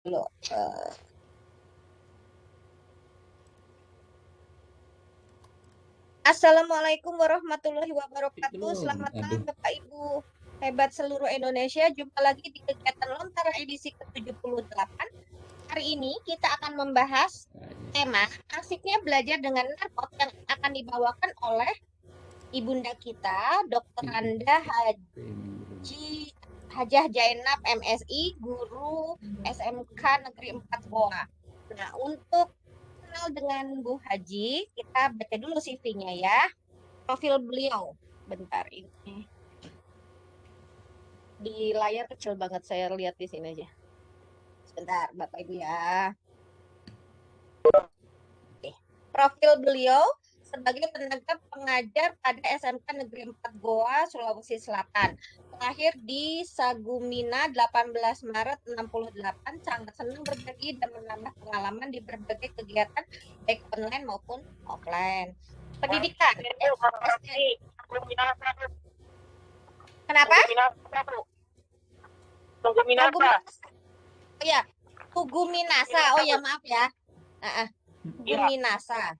dulu. Assalamualaikum warahmatullahi wabarakatuh. Belum, Selamat malam aduh. Bapak Ibu hebat seluruh Indonesia. Jumpa lagi di kegiatan Lontara edisi ke-78. Hari ini kita akan membahas tema asiknya belajar dengan narkot yang akan dibawakan oleh ibunda kita, Dr. Randa Haji Hajah Jainab MSI, guru SMK Negeri 4 Goa. Nah, untuk kenal dengan Bu Haji, kita baca dulu CV-nya ya. Profil beliau. Bentar ini. Di layar kecil banget, saya lihat di sini aja. Sebentar, Bapak Ibu ya. Oke. Profil beliau sebagai tenaga pengajar pada SMK Negeri 4 Goa, Sulawesi Selatan. Lahir di Sagumina 18 Maret 68, sangat senang berbagi dan menambah pengalaman di berbagai kegiatan baik online maupun offline. Pendidikan SD. Kenapa? Tunggu Minasa. Oh ya, Tugu Minasa. Oh ya, maaf ya. Tugu Minasa.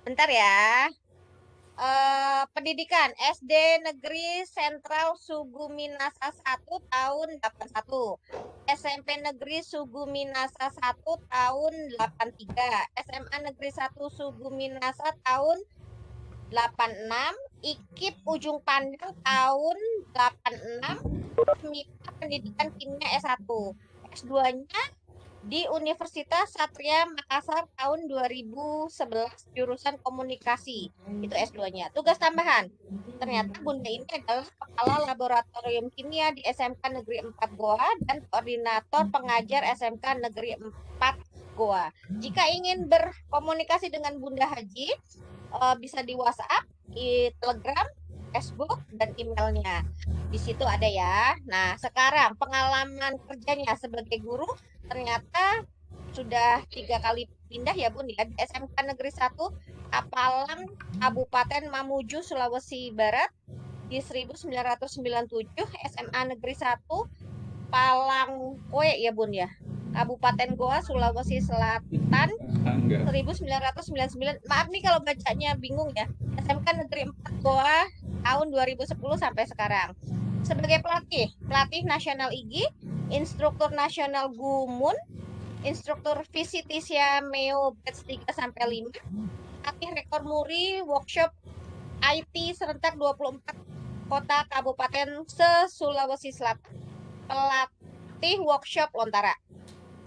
Bentar ya. Pendidikan SD Negeri Sentral Suguminasa 1 tahun 81. SMP Negeri Suguminasa 1 tahun 83. SMA Negeri 1 Suguminasa tahun 86. IKIP Ujung Pandang tahun 86. MIPA Pendidikan Kimia S1. S2-nya di Universitas Satria Makassar tahun 2011, jurusan komunikasi. Itu S2-nya. Tugas tambahan. Ternyata Bunda ini adalah kepala laboratorium kimia di SMK Negeri 4 Goa dan koordinator pengajar SMK Negeri 4 Goa. Jika ingin berkomunikasi dengan Bunda Haji, bisa di WhatsApp, di Telegram, Facebook, dan emailnya. Di situ ada ya. Nah, sekarang pengalaman kerjanya sebagai guru ternyata sudah 3 kali pindah ya Bun ya, di SMK Negeri 1 Kapalang Kabupaten Mamuju Sulawesi Barat di 1997, SMA Negeri 1 Palangkoe ya Bun ya, Kabupaten Goa Sulawesi Selatan 1999. Maaf nih kalau bacanya bingung ya. SMK Negeri 4 Goa tahun 2010 sampai sekarang. Sebagai pelatih nasional IGI, instruktur nasional Gumun, instruktur Visitisia Meo batch 3 sampai 5, latih rekor muri workshop IT serentak 24 kota kabupaten se-Sulawesi Selatan, pelatih workshop Lontara.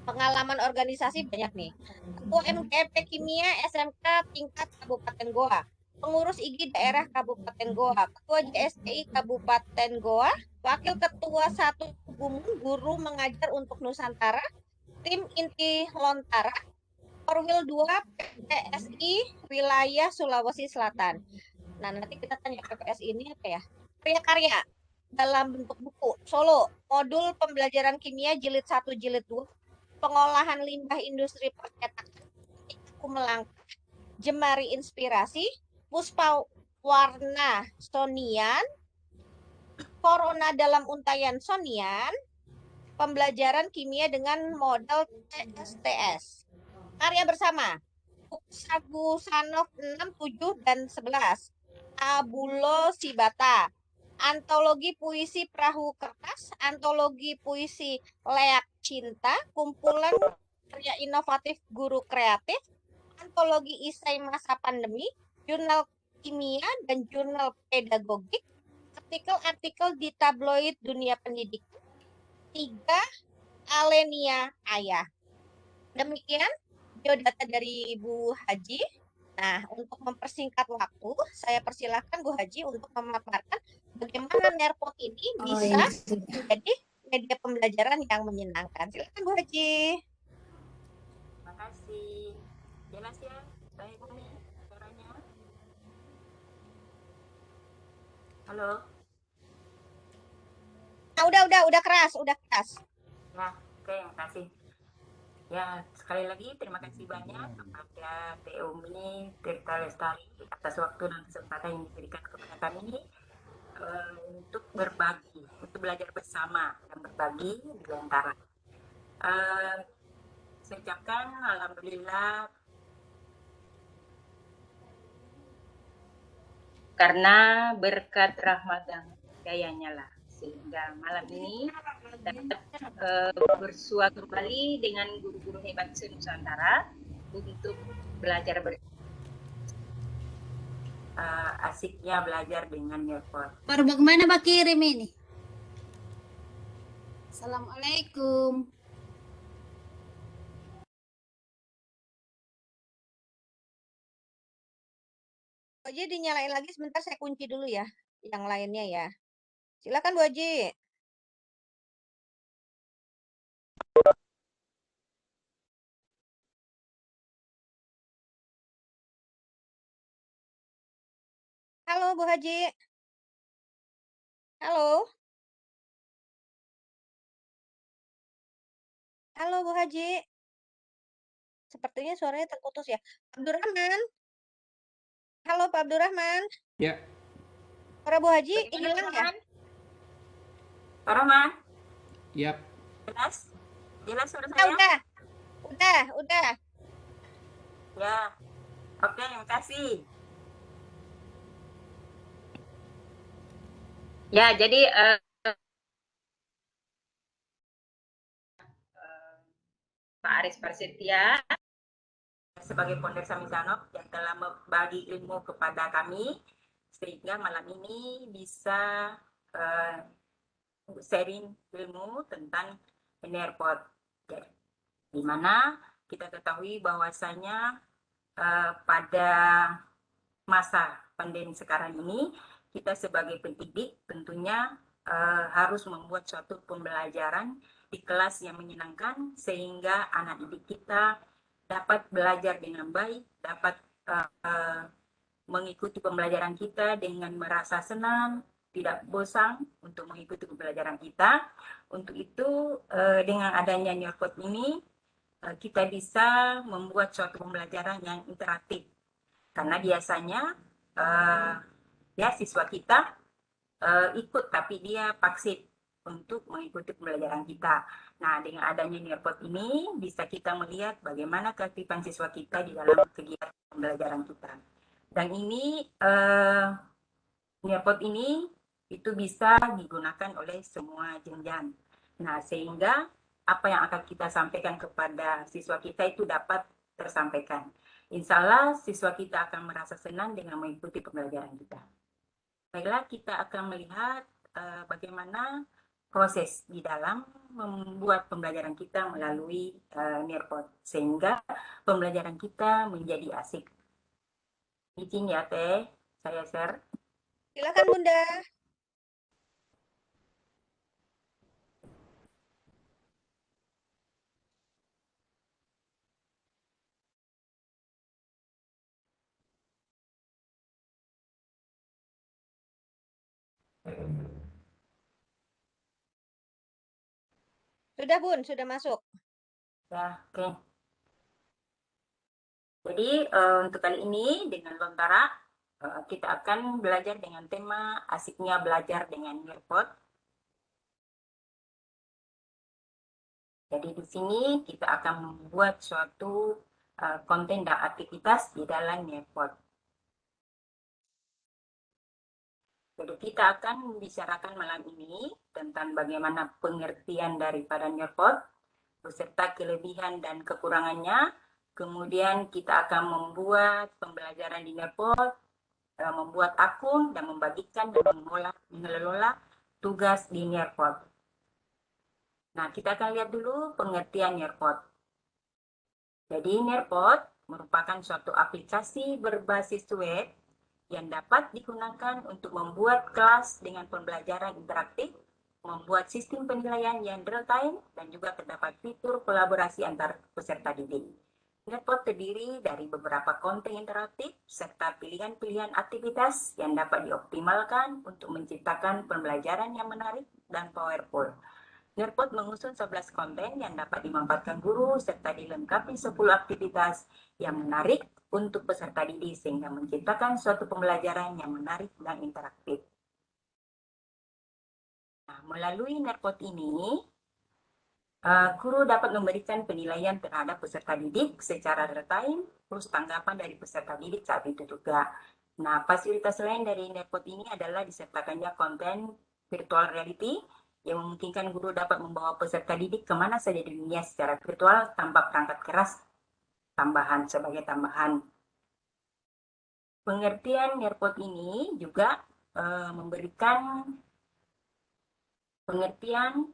Pengalaman organisasi banyak nih. Ketua MGP Kimia SMK tingkat Kabupaten Goa, pengurus IGI daerah Kabupaten Goa, ketua JSTI Kabupaten Goa, wakil ketua 1 Gumun, guru mengajar untuk Nusantara, tim inti Lontara, Korwil 2 PPSI wilayah Sulawesi Selatan. Nah, nanti kita tanya PPSI ini apa ya? Karya-karya dalam bentuk buku, Solo, modul pembelajaran kimia jilid 1, jilid 2, pengolahan limbah industri percetakan, Aku Melangkah, Jemari Inspirasi, Puspa Warna Sonian, Corona dalam Untayan Sonian, pembelajaran kimia dengan modal TSTS. Karya bersama, Sagu Sanov 6, 7, dan 11. Abulo Sibata. Antologi puisi Perahu Kertas, antologi puisi Leak Cinta, kumpulan karya inovatif guru kreatif, antologi isai masa pandemi, jurnal kimia dan jurnal pedagogik, artikel-artikel di tabloid dunia pendidikan, 3 Alenia Ayah. Demikian biodata dari Ibu Haji. Nah, untuk mempersingkat waktu, saya persilahkan Bu Haji untuk memaparkan bagaimana Nerpot ini bisa menjadi media pembelajaran yang menyenangkan. Silakan Bu Haji. Terima kasih. Jelas ya, baik Umi suaranya. Halo. Nah, udah keras. Nah, oke, terima kasih. Ya, sekali lagi terima kasih banyak kepada Teh Umi Tirta Lestari atas waktu dan kesempatan yang diberikan kepada kami untuk berbagi, untuk belajar bersama dan berbagi di antara. Saya ucapkan alhamdulillah karena berkat rahmat dan hidayahnya lah, sehingga malam ini dapat bersua kembali dengan guru-guru hebat se-Nusantara untuk belajar asiknya belajar dengan Nearpod. Baru bagaimana Mbak kirim ini? Assalamualaikum. Bu Haji dinyalain lagi sebentar, saya kunci dulu ya yang lainnya ya. Silakan Bu Haji. Halo Bu Haji. Halo. Halo Bu Haji. Sepertinya suaranya terputus ya. Abdurrahman. Halo Pak Abdurrahman. Ya, Suara Bu Haji hilang ya? Pak Roman, yap. jelas? Jelas suara Udah, saya? udah. Ya, oke, terima kasih. Ya, jadi Pak Aris Prasetya sebagai founder Samisanov yang telah membagi ilmu kepada kami, sehingga malam ini bisa sharing ilmu tentang Nearpod, di mana kita ketahui bahwasanya pada masa pandemi sekarang ini, kita sebagai pendidik tentunya harus membuat suatu pembelajaran di kelas yang menyenangkan, sehingga anak didik kita dapat belajar dengan baik, dapat mengikuti pembelajaran kita dengan merasa senang, tidak bosan untuk mengikuti pembelajaran kita. Untuk itu, dengan adanya Nearpod ini, kita bisa membuat suatu pembelajaran yang interaktif. Karena biasanya ya siswa kita ikut, tapi dia pasif untuk mengikuti pembelajaran kita. Nah, dengan adanya Nearpod ini, bisa kita melihat bagaimana keaktifan siswa kita di dalam kegiatan pembelajaran kita. Dan ini Nearpod ini itu bisa digunakan oleh semua jenjang. Nah, sehingga apa yang akan kita sampaikan kepada siswa kita itu dapat tersampaikan. Insya Allah siswa kita akan merasa senang dengan mengikuti pembelajaran kita. Baiklah, kita akan melihat bagaimana proses di dalam membuat pembelajaran kita melalui Nearpod, sehingga pembelajaran kita menjadi asik. Izin ya Teh, saya share. Silakan Bunda. Sudah Bun, sudah masuk. Ya, oke. Jadi untuk kali ini dengan Lontara kita akan belajar dengan tema asiknya belajar dengan Nearpod. Jadi di sini kita akan membuat suatu konten dan aktivitas di dalam Nearpod. Jadi kita akan membicarakan malam ini tentang bagaimana pengertian daripada Nearpod, beserta kelebihan dan kekurangannya. Kemudian kita akan membuat pembelajaran di Nearpod, membuat akun dan membagikan dan mengelola tugas di Nearpod. Nah, kita akan lihat dulu pengertian Nearpod. Jadi Nearpod merupakan suatu aplikasi berbasis web yang dapat digunakan untuk membuat kelas dengan pembelajaran interaktif, membuat sistem penilaian yang real time, dan juga terdapat fitur kolaborasi antar peserta didik. Nearpod terdiri dari beberapa konten interaktif serta pilihan-pilihan aktivitas yang dapat dioptimalkan untuk menciptakan pembelajaran yang menarik dan powerful. Nearpod mengusung 11 konten yang dapat dimanfaatkan guru serta dilengkapi 10 aktivitas yang menarik untuk peserta didik, sehingga menciptakan suatu pembelajaran yang menarik dan interaktif. Nah, melalui Nerpot ini, guru dapat memberikan penilaian terhadap peserta didik secara real time, terus tanggapan dari peserta didik saat itu juga. Nah, fasilitas lain dari Nerpot ini adalah disertakannya konten virtual reality yang memungkinkan guru dapat membawa peserta didik kemana saja di dunia secara virtual tanpa perangkat keras sebagai tambahan. Pengertian Nerpot ini juga memberikan pengertian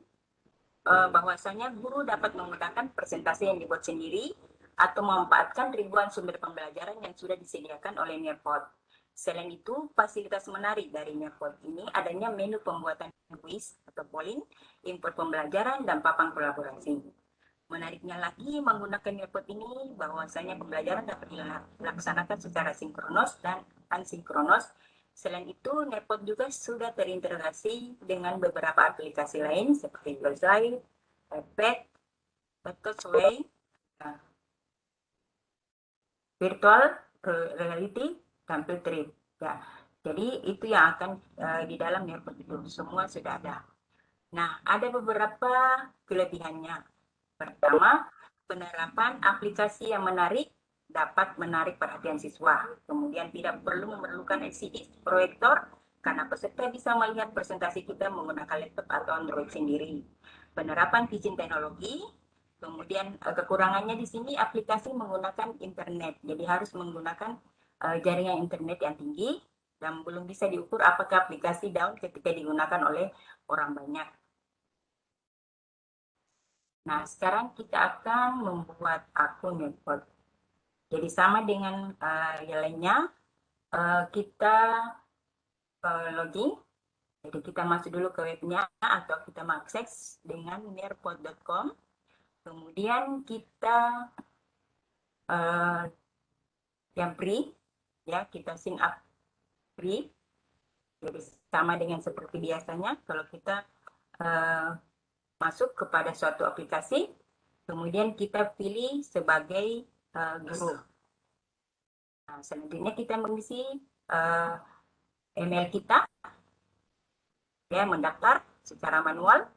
bahwasanya guru dapat menggunakan presentasi yang dibuat sendiri atau memanfaatkan ribuan sumber pembelajaran yang sudah disediakan oleh Nerpot. Selain itu, fasilitas menarik dari Nerpot ini adanya menu pembuatan kuis atau polling, import pembelajaran, dan papan kolaborasi. Menariknya lagi menggunakan Nerpot ini bahwasanya pembelajaran dapat dilaksanakan secara sinkronos dan asinkronos. Selain itu, Nerpot juga sudah terintegrasi dengan beberapa aplikasi lain seperti Google Slide, iPad, Touchway, Virtual Reality, dan Filtrip. Ya, jadi itu yang akan di dalam Nerpot itu semua sudah ada. Nah, ada beberapa kelebihannya. Pertama, penerapan aplikasi yang menarik dapat menarik perhatian siswa. Kemudian tidak perlu memerlukan LCD proyektor karena peserta bisa melihat presentasi kita menggunakan laptop atau Android sendiri. Penerapan izin teknologi, kemudian kekurangannya di sini aplikasi menggunakan internet. Jadi harus menggunakan jaringan internet yang tinggi dan belum bisa diukur apakah aplikasi down ketika digunakan oleh orang banyak. Nah, sekarang kita akan membuat akun Nerpot. Jadi sama dengan yang lainnya, kita login. Jadi kita masuk dulu ke webnya atau kita mengakses dengan nerpot.com. Kemudian kita yang free, ya kita sign up free. Jadi sama dengan seperti biasanya, kalau kita masuk kepada suatu aplikasi, kemudian kita pilih sebagai guru. Nah, selanjutnya kita mengisi email kita, ya mendaftar secara manual.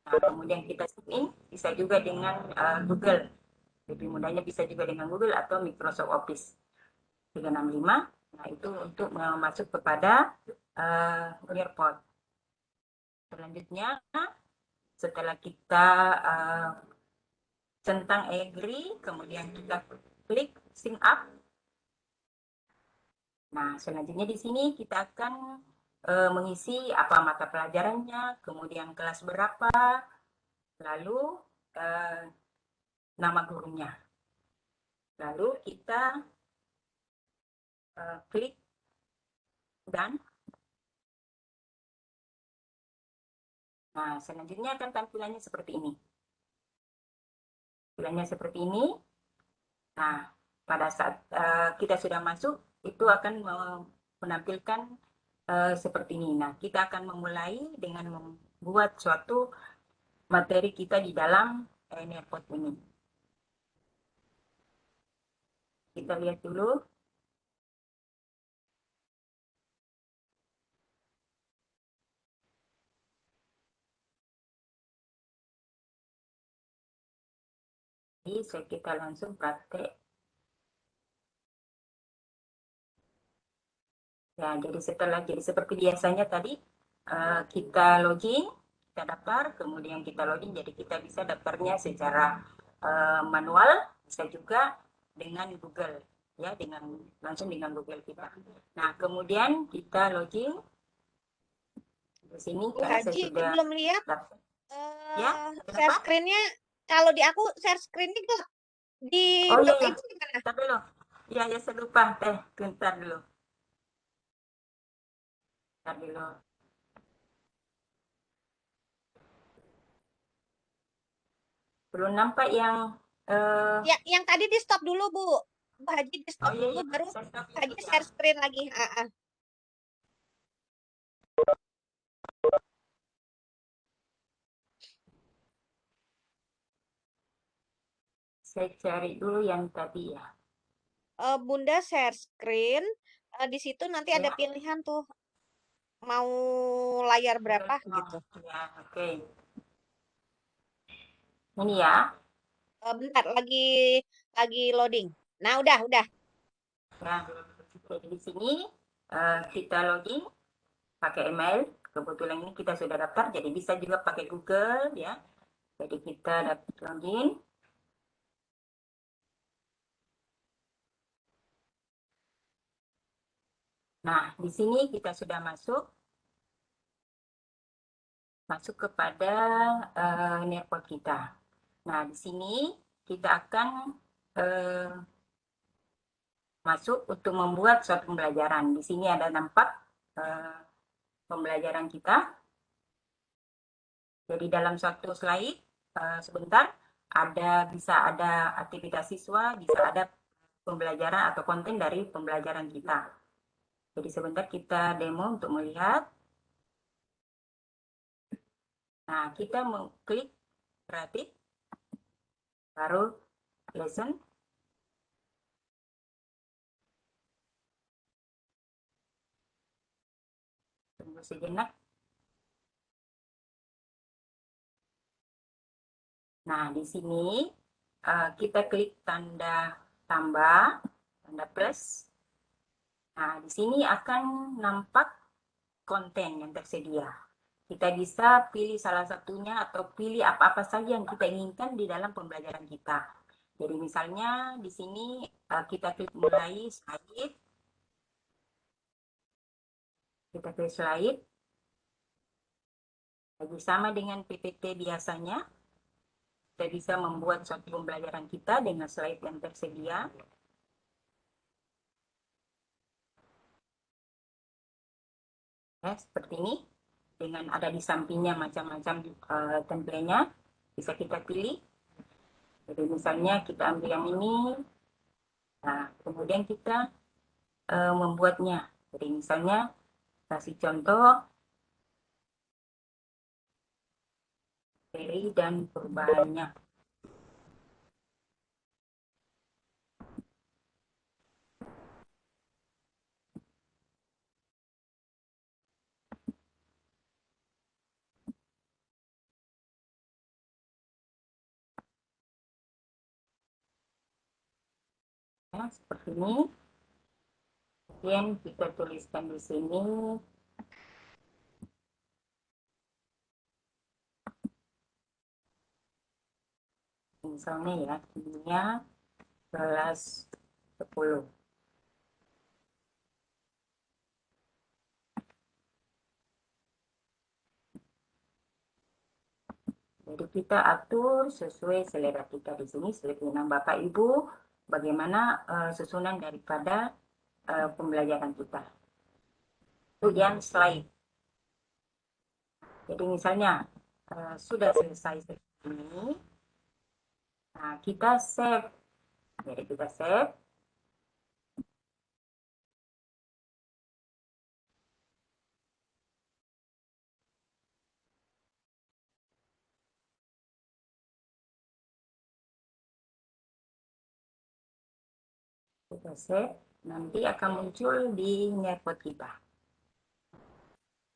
Nah, kemudian kita sign in, bisa juga dengan Google. Lebih mudahnya bisa juga dengan Google atau Microsoft Office 365. Nah, itu untuk masuk kepada Nerpot. Selanjutnya, setelah kita centang agree, kemudian kita klik sign up. Nah, selanjutnya di sini kita akan mengisi apa mata pelajarannya, kemudian kelas berapa, lalu nama gurunya. Lalu kita klik dan. Nah, selanjutnya akan tampilannya seperti ini. Tampilannya seperti ini. Nah, pada saat kita sudah masuk, itu akan menampilkan seperti ini. Nah, kita akan memulai dengan membuat suatu materi kita di dalam Nerpot ini. Kita lihat dulu. Jadi kita langsung praktek. Ya, jadi seperti biasanya tadi kita login, kita daftar, kemudian kita login. Jadi kita bisa daftarnya secara manual, bisa juga dengan Google, ya langsung dengan Google kita. Nah, kemudian kita login di sini. Bu Haji belum lihat ya, share screen-nya. Kalau di aku share screen-nya di oh iya, itu gimana? Bentar dulu. Ya, saya lupa. Bentar dulu. Bentar dulu. Belum nampak yang yang tadi di stop dulu, Bu. Bu Haji di stop dulu, baru Bu Haji share screen lagi. Saya cari dulu yang tadi ya. Bunda share screen. Di situ nanti ada pilihan tuh. mau layar berapa gitu. Ya, oke. Ini ya. Bentar, lagi loading. Nah, udah. Ya, jadi di sini kita login pakai email. Kebetulan ini kita sudah daftar, jadi bisa juga pakai Google ya. Jadi kita login. Nah, di sini kita sudah masuk kepada Nearpod kita. Nah, di sini kita akan eh, masuk untuk membuat suatu pembelajaran. Di sini ada nampak eh, pembelajaran kita. Jadi dalam suatu slide sebentar bisa ada aktivitas siswa, bisa ada pembelajaran atau konten dari pembelajaran kita. Jadi sebentar kita demo untuk melihat. Nah, kita mengklik kreatif, baru lesson. Tunggu sejenak. Nah, di sini kita klik tanda tambah, tanda plus. Nah, di sini akan nampak konten yang tersedia. Kita bisa pilih salah satunya atau pilih apa-apa saja yang kita inginkan di dalam pembelajaran kita. Jadi misalnya di sini kita klik mulai slide, kita klik slide, lagi sama dengan PPT biasanya, kita bisa membuat suatu pembelajaran kita dengan slide yang tersedia. Ya, seperti ini. Dengan ada di sampingnya macam-macam template-nya, bisa kita pilih. Jadi misalnya kita ambil yang ini, nah kemudian kita membuatnya. Jadi misalnya kasih contoh seri dan perubahannya. Ya, seperti ini. Kemudian kita tuliskan di sini misalnya ya kimia kelas 10. Jadi kita atur sesuai selera kita di sini, selera Bapak Ibu, bagaimana susunan daripada pembelajaran kita. Itu yang slide. Jadi misalnya sudah selesai seperti ini, nah kita save. Jadi kita save. Kita save. Nanti akan muncul di Nearpod kita.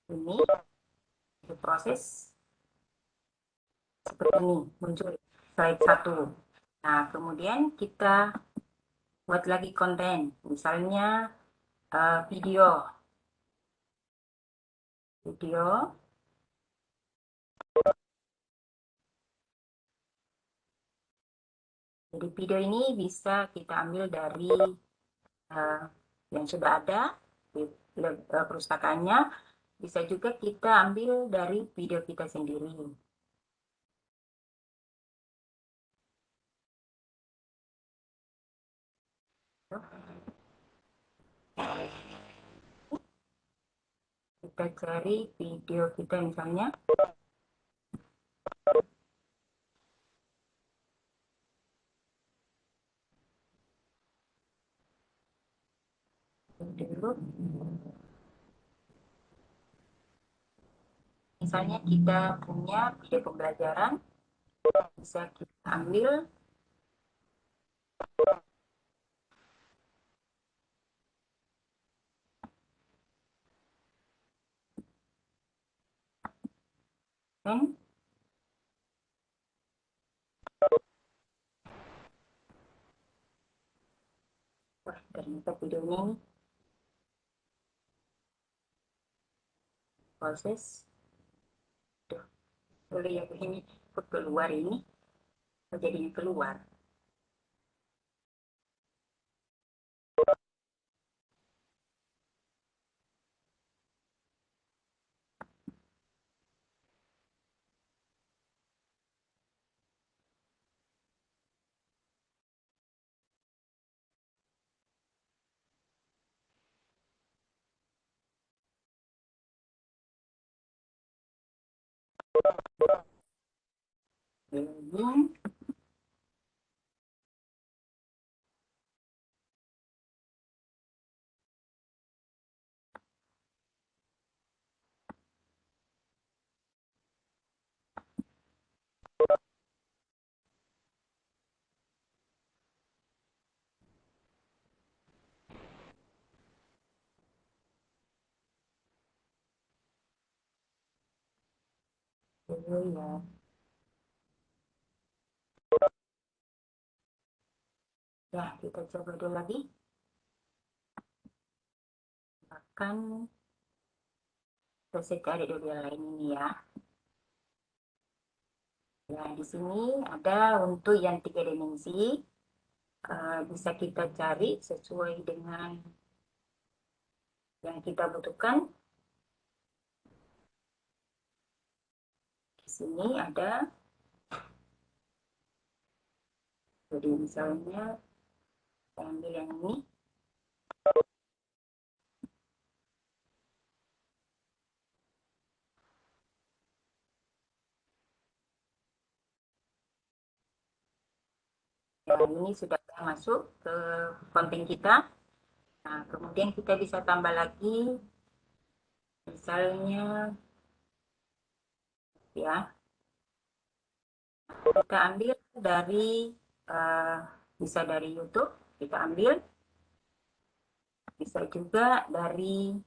Ini proses seperti ini, muncul slide 1. Nah, kemudian kita buat lagi konten, misalnya video. Jadi video ini bisa kita ambil dari yang sudah ada di perpustakaannya, bisa juga kita ambil dari video kita sendiri. Kita cari video kita misalnya. Dulu. Misalnya kita punya video pembelajaran, bisa kita ambil Kan? Wah, ternyata videonya ini proses. Tuh, boleh ya begini, keluar ini, jadinya keluar. Ini, dulu ya. Ya, kita coba dulu lagi. Akan saya cari dulu yang lain ini ya. Ya, di sini ada untuk yang 3 dimensi. Bisa kita cari sesuai dengan yang kita butuhkan. Di sini ada, jadi misalnya saya ambil yang ini. Nah, ini sudah masuk ke konten kita. Nah, kemudian kita bisa tambah lagi, misalnya ya, kita ambil dari uh, bisa dari YouTube, kita ambil, bisa juga dari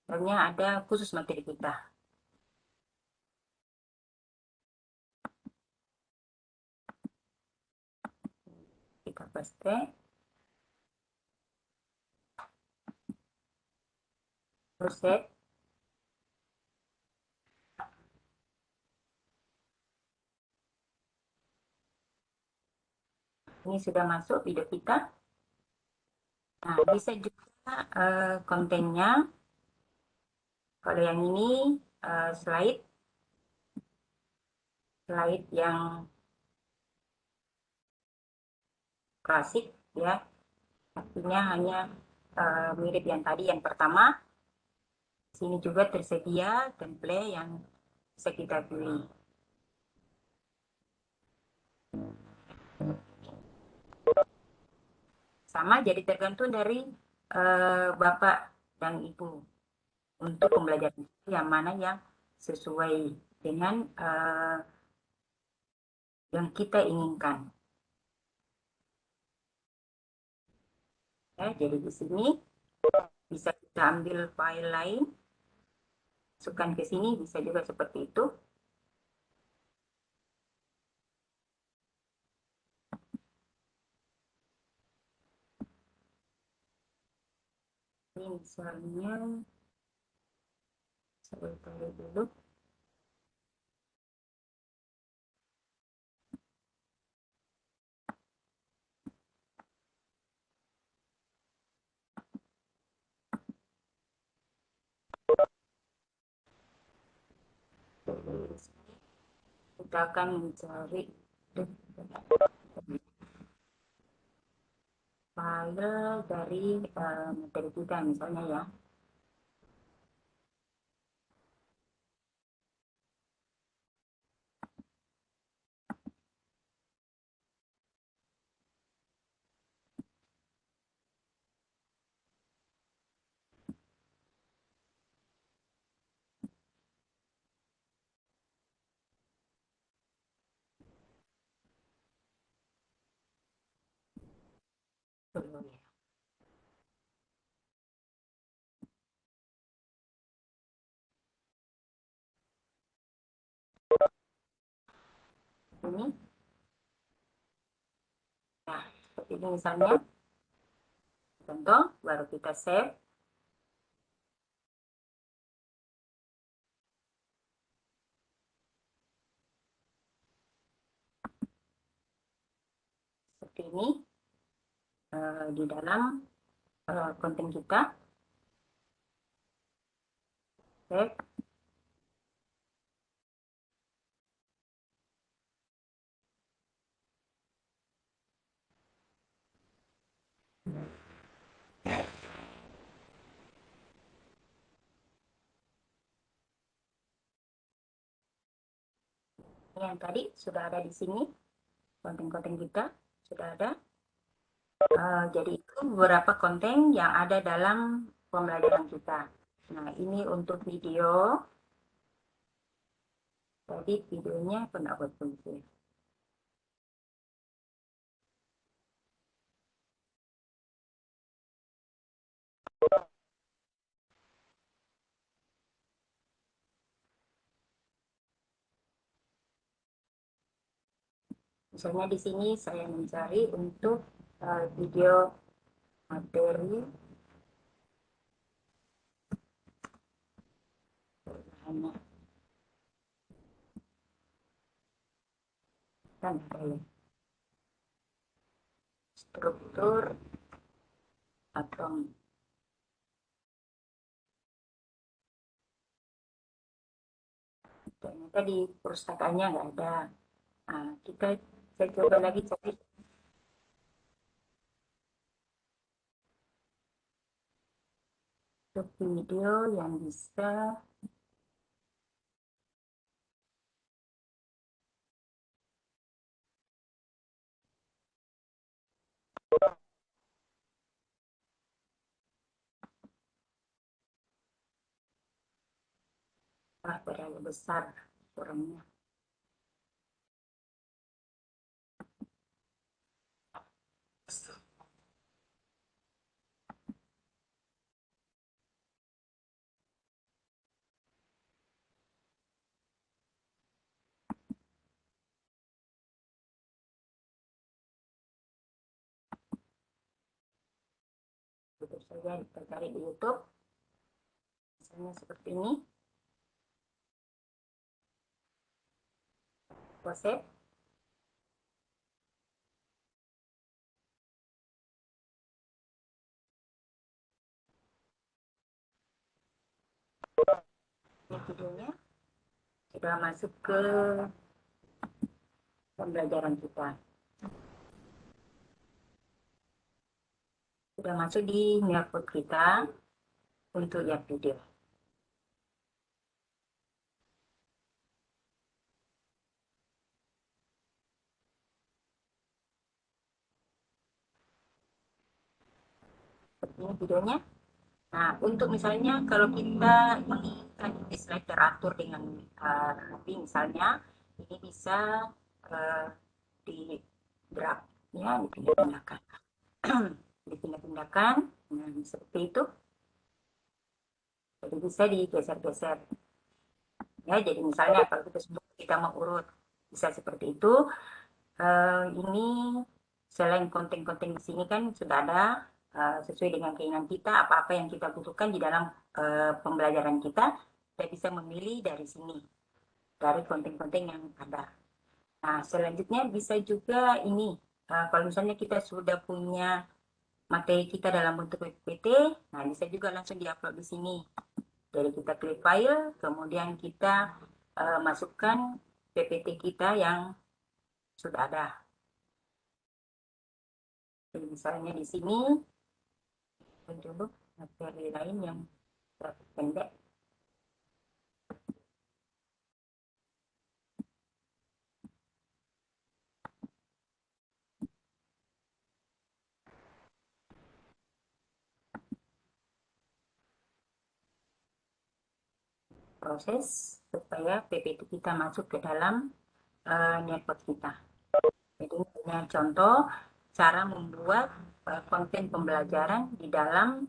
misalnya ada khusus materi kita. Kita paste, terus set. Ini sudah masuk video kita. Nah, bisa juga kontennya. Kalau yang ini slide yang klasik ya, artinya hanya mirip yang tadi yang pertama. Sini juga tersedia template yang bisa kita pilih. Sama, jadi tergantung dari Bapak dan Ibu untuk pembelajaran yang mana yang sesuai dengan yang kita inginkan. Ya, jadi di sini bisa kita ambil file lain, masukkan ke sini, bisa juga seperti itu. Ini misalnya, saya taruh dulu. Kita akan mencari file dari materi kita misalnya ya. Dulu ya. Ini. Nah, seperti ini misalnya. Contoh, baru kita save. Seperti ini. Di dalam konten kita. Save. Ini yang tadi sudah ada di sini. Konten-konten kita sudah ada. Jadi itu beberapa konten yang ada dalam pembelajaran kita. Nah, ini untuk video. Tadi videonya aku nggak buat kunci. Misalnya di sini saya mencari untuk video materi hanya kan ada struktur atom. Ternyata di perpustakaannya nggak ada. Nah, saya coba lagi cari video yang bisa terlalu besar kurangnya. Itu saja kita cari di YouTube. Misalnya seperti ini. Proses. Ini videonya sudah masuk ke pembelajaran kita. Sudah masuk di Nearpod kita untuk lihat video. Ini videonya. Nah, untuk misalnya kalau kita menginginkan slide teratur dengan rapi, misalnya ini bisa di drag, ya, dipindah-pindahkan. Dipindah-pindahkan, nah, seperti itu. Jadi bisa digeser-geser. Ya, jadi misalnya kalau kita mau urut, bisa seperti itu. Ini selain konten-konten di sini kan sudah ada sesuai dengan keinginan kita, apa-apa yang kita butuhkan di dalam pembelajaran kita bisa memilih dari sini, dari konten-konten yang ada. Nah, selanjutnya bisa juga ini, kalau misalnya kita sudah punya materi kita dalam bentuk PPT, nah bisa juga langsung diupload di sini. Jadi kita klik file, kemudian kita masukkan PPT kita yang sudah ada. Jadi misalnya di sini dulu materi lain yang pendek. Proses supaya PPT kita masuk ke dalam Nearpod kita. Jadi ini contoh cara membuat konten pembelajaran di dalam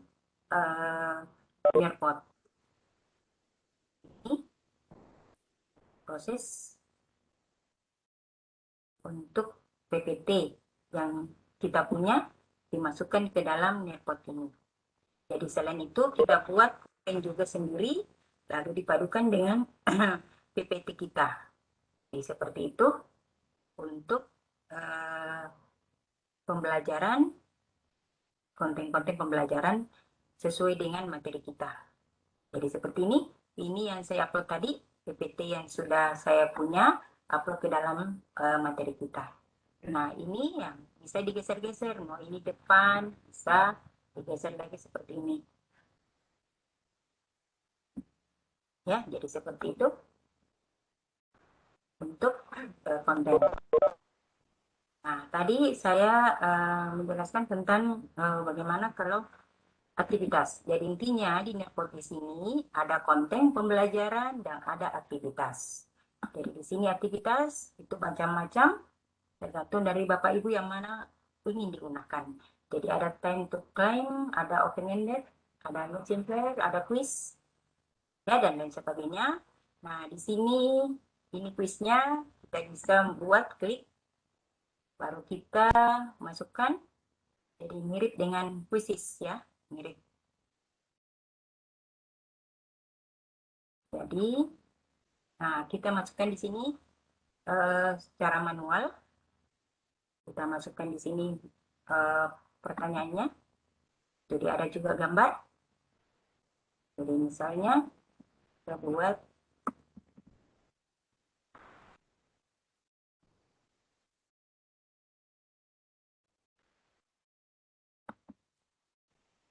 Nearpod. Ini proses untuk PPT yang kita punya dimasukkan ke dalam Nearpod ini. Jadi selain itu kita buat konten juga sendiri lalu dipadukan dengan PPT kita. Jadi seperti itu untuk pembelajaran, konten-konten pembelajaran sesuai dengan materi kita. Jadi seperti ini yang saya upload tadi, PPT yang sudah saya punya, upload ke dalam materi kita. Nah ini yang bisa digeser-geser, mau ini depan, bisa digeser lagi seperti ini. Ya, jadi seperti itu untuk konten. Nah, tadi saya menjelaskan tentang bagaimana kalau aktivitas. Jadi intinya di Netpod di sini ada konten pembelajaran dan ada aktivitas. Jadi di sini aktivitas itu macam-macam tergantung dari Bapak Ibu yang mana ingin digunakan. Jadi ada time to claim, ada open-ended, ada notes and player, ada quiz, ya dan lain sebagainya. Nah di sini ini quiznya kita bisa buat klik, baru kita masukkan. Jadi mirip dengan quizzes ya, mirip. Jadi, nah kita masukkan di sini secara manual. Kita masukkan di sini pertanyaannya. Jadi ada juga gambar. Jadi misalnya kita buat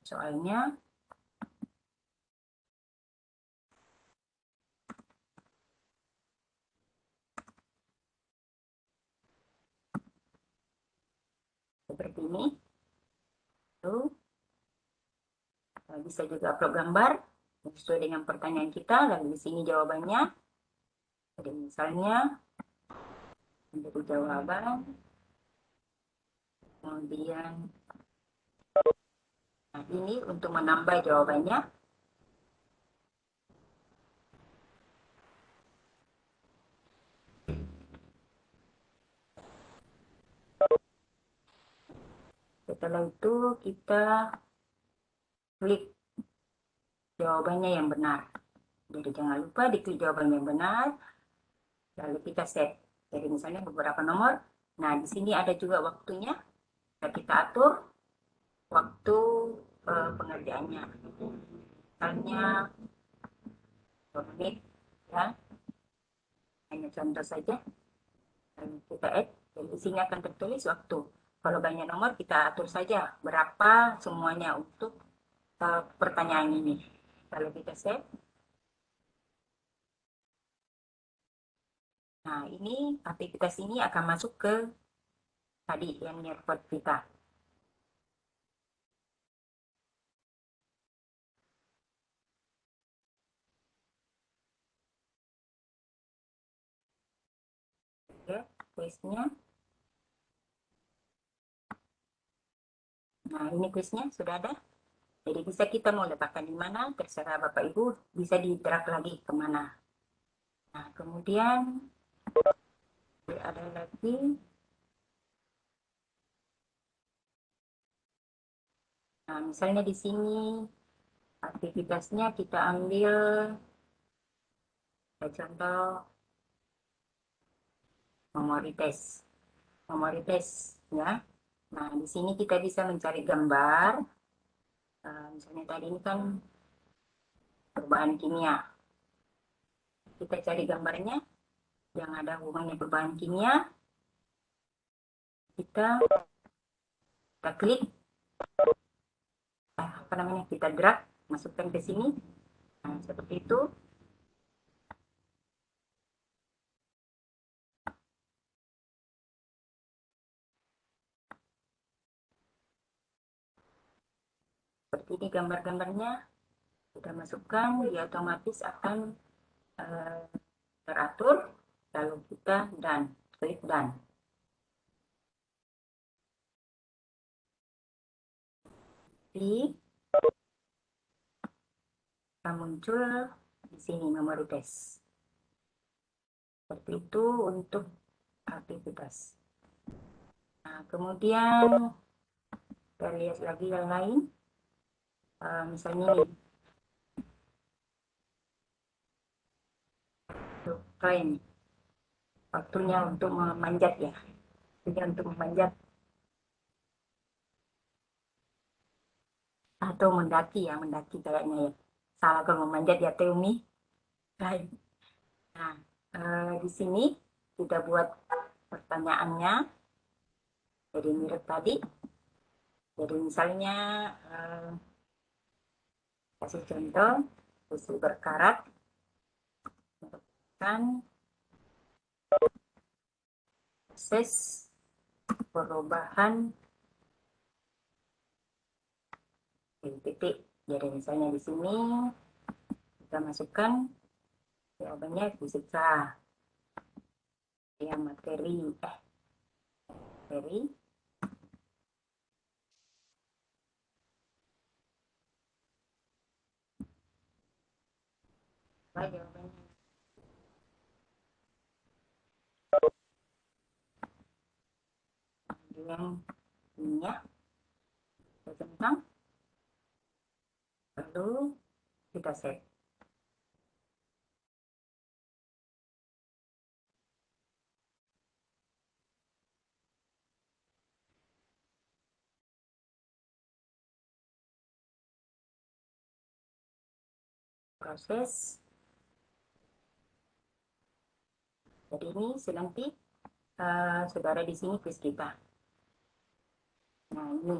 soalnya. Seperti ini. Lalu bisa juga upload gambar sesuai dengan pertanyaan kita. Lalu di sini jawabannya. Jadi misalnya menjadi jawaban. Kemudian nah ini untuk menambah jawabannya. Setelah itu kita klik jawabannya yang benar. Jadi jangan lupa diklik jawaban yang benar, lalu kita set. Jadi misalnya beberapa nomor. Nah di sini ada juga waktunya. Kita atur waktu pengerjaannya. Misalnya 2 menit, ya. Hanya contoh saja. Dan kita add. Jadi di sini akan tertulis waktu. Kalau banyak nomor kita atur saja berapa semuanya untuk pertanyaan ini. Kalau kita save. Nah, ini aktivitas ini akan masuk ke tadi yang Nearpod kita. Oke, quiznya. Nah, ini quiznya sudah ada. Jadi bisa kita mau letakkan di mana, terserah Bapak Ibu, bisa di-drag lagi kemana. Nah, kemudian ada lagi. Nah, misalnya di sini aktivitasnya kita ambil contoh memori test. Memori test ya. Nah, di sini kita bisa mencari gambar. Misalnya tadi ini kan perubahan kimia. Kita cari gambarnya yang ada hubungannya perubahan kimia. Kita klik, apa namanya, kita drag, masukkan ke sini. Nah, seperti itu. Seperti ini gambar-gambarnya. Kita masukkan, dia otomatis akan teratur. Lalu kita klik dan. Jadi akan muncul di sini memori test. Seperti itu untuk aktivitas. Nah, kemudian kita lihat lagi yang lain. Misalnya nih, untuk tren, waktunya untuk memanjat ya. Waktunya untuk memanjat atau mendaki ya, mendaki kayaknya ya. Salah kalau memanjat ya Teumi. Baik. Nah, di sini kita buat pertanyaannya. Jadi mirip tadi. Jadi misalnya kasih contoh, besi berkarat merupakan proses perubahan titik. Jadi misalnya di sini kita masukkan jawabannya fisika, ya materi, materi. Apa jawabannya? Kemudian minyak, tentang, lalu kita set. Proses. Jadi ini nanti saudara di sini quiz kita. Nah ini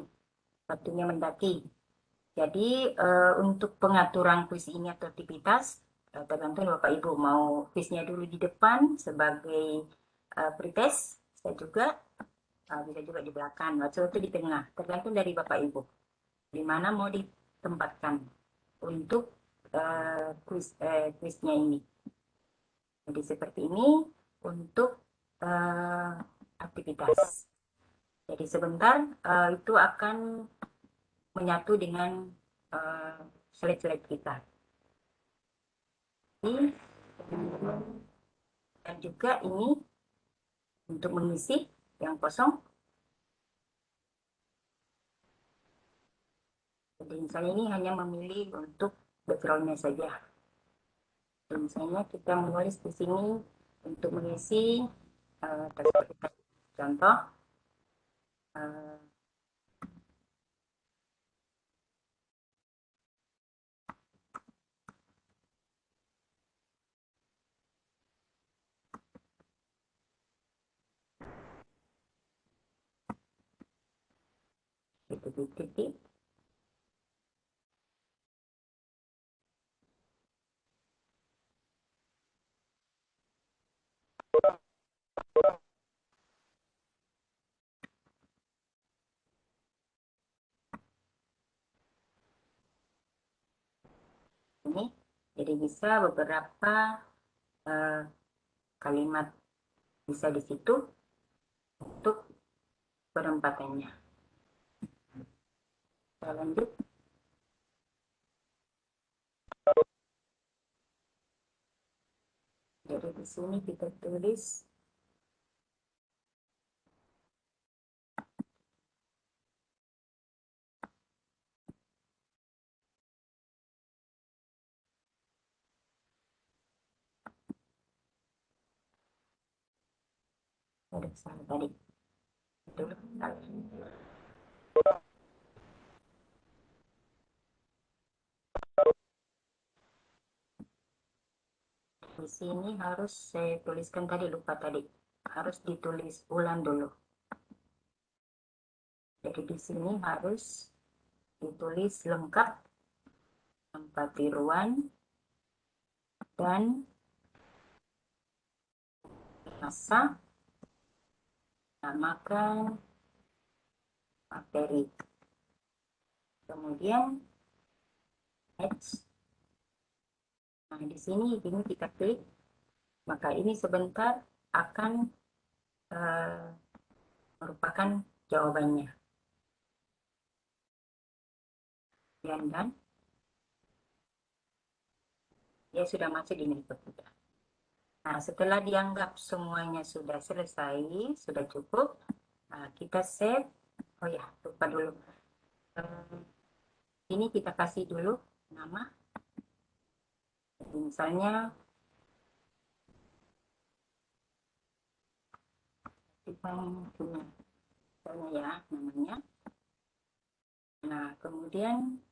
waktunya mendaki. Jadi untuk pengaturan kuis ini atau aktivitas tergantung Bapak Ibu mau kuisnya dulu di depan sebagai pretest, saya juga bisa juga di belakang, atau itu di tengah, tergantung dari Bapak Ibu di mana mau ditempatkan untuk kuisnya ini. Jadi seperti ini untuk aktivitas. Jadi sebentar itu akan menyatu dengan slide-slide kita. Dan juga ini untuk mengisi yang kosong. Jadi misalnya ini hanya memilih untuk backgroundnya saja. Jadi misalnya kita menulis di sini untuk mengisi contoh titik-titik. Ini jadi bisa beberapa kalimat bisa di situ untuk penempatannya. Kita lanjut. Jadi di sini kita tulis ada salah tadi. Betul. Di sini harus saya tuliskan tadi, lupa tadi. Harus ditulis ulang dulu. Jadi di sini harus ditulis lengkap tempat tiruan dan masa, namakan materi. Kemudian next. Nah, di sini ini kita klik, maka ini sebentar akan merupakan jawabannya. Dan dia sudah masuk di notebook kita. Nah, setelah dianggap semuanya sudah selesai, sudah cukup, Nah, kita save. Oh ya, lupa dulu. Ini kita kasih dulu nama. Misalnya kita punya misalnya ya namanya. Nah, kemudian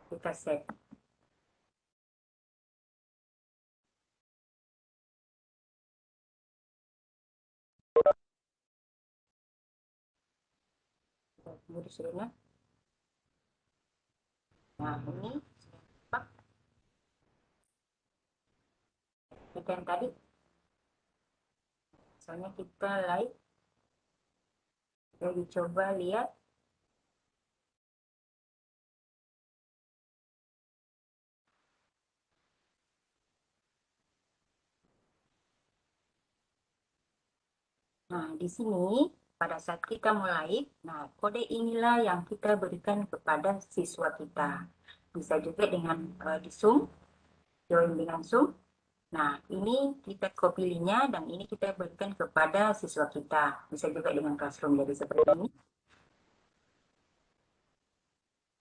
kita save. Tunggu di sini. Nah, ini kita yang tadi. Misalnya kita like, jadi coba lihat. Nah, di sini pada saat kita mulai, nah kode inilah yang kita berikan kepada siswa kita. Bisa juga dengan di Zoom, join dengan Zoom. Nah, ini kita copy linknya dan ini kita berikan kepada siswa kita. Bisa juga dengan Classroom, jadi seperti ini.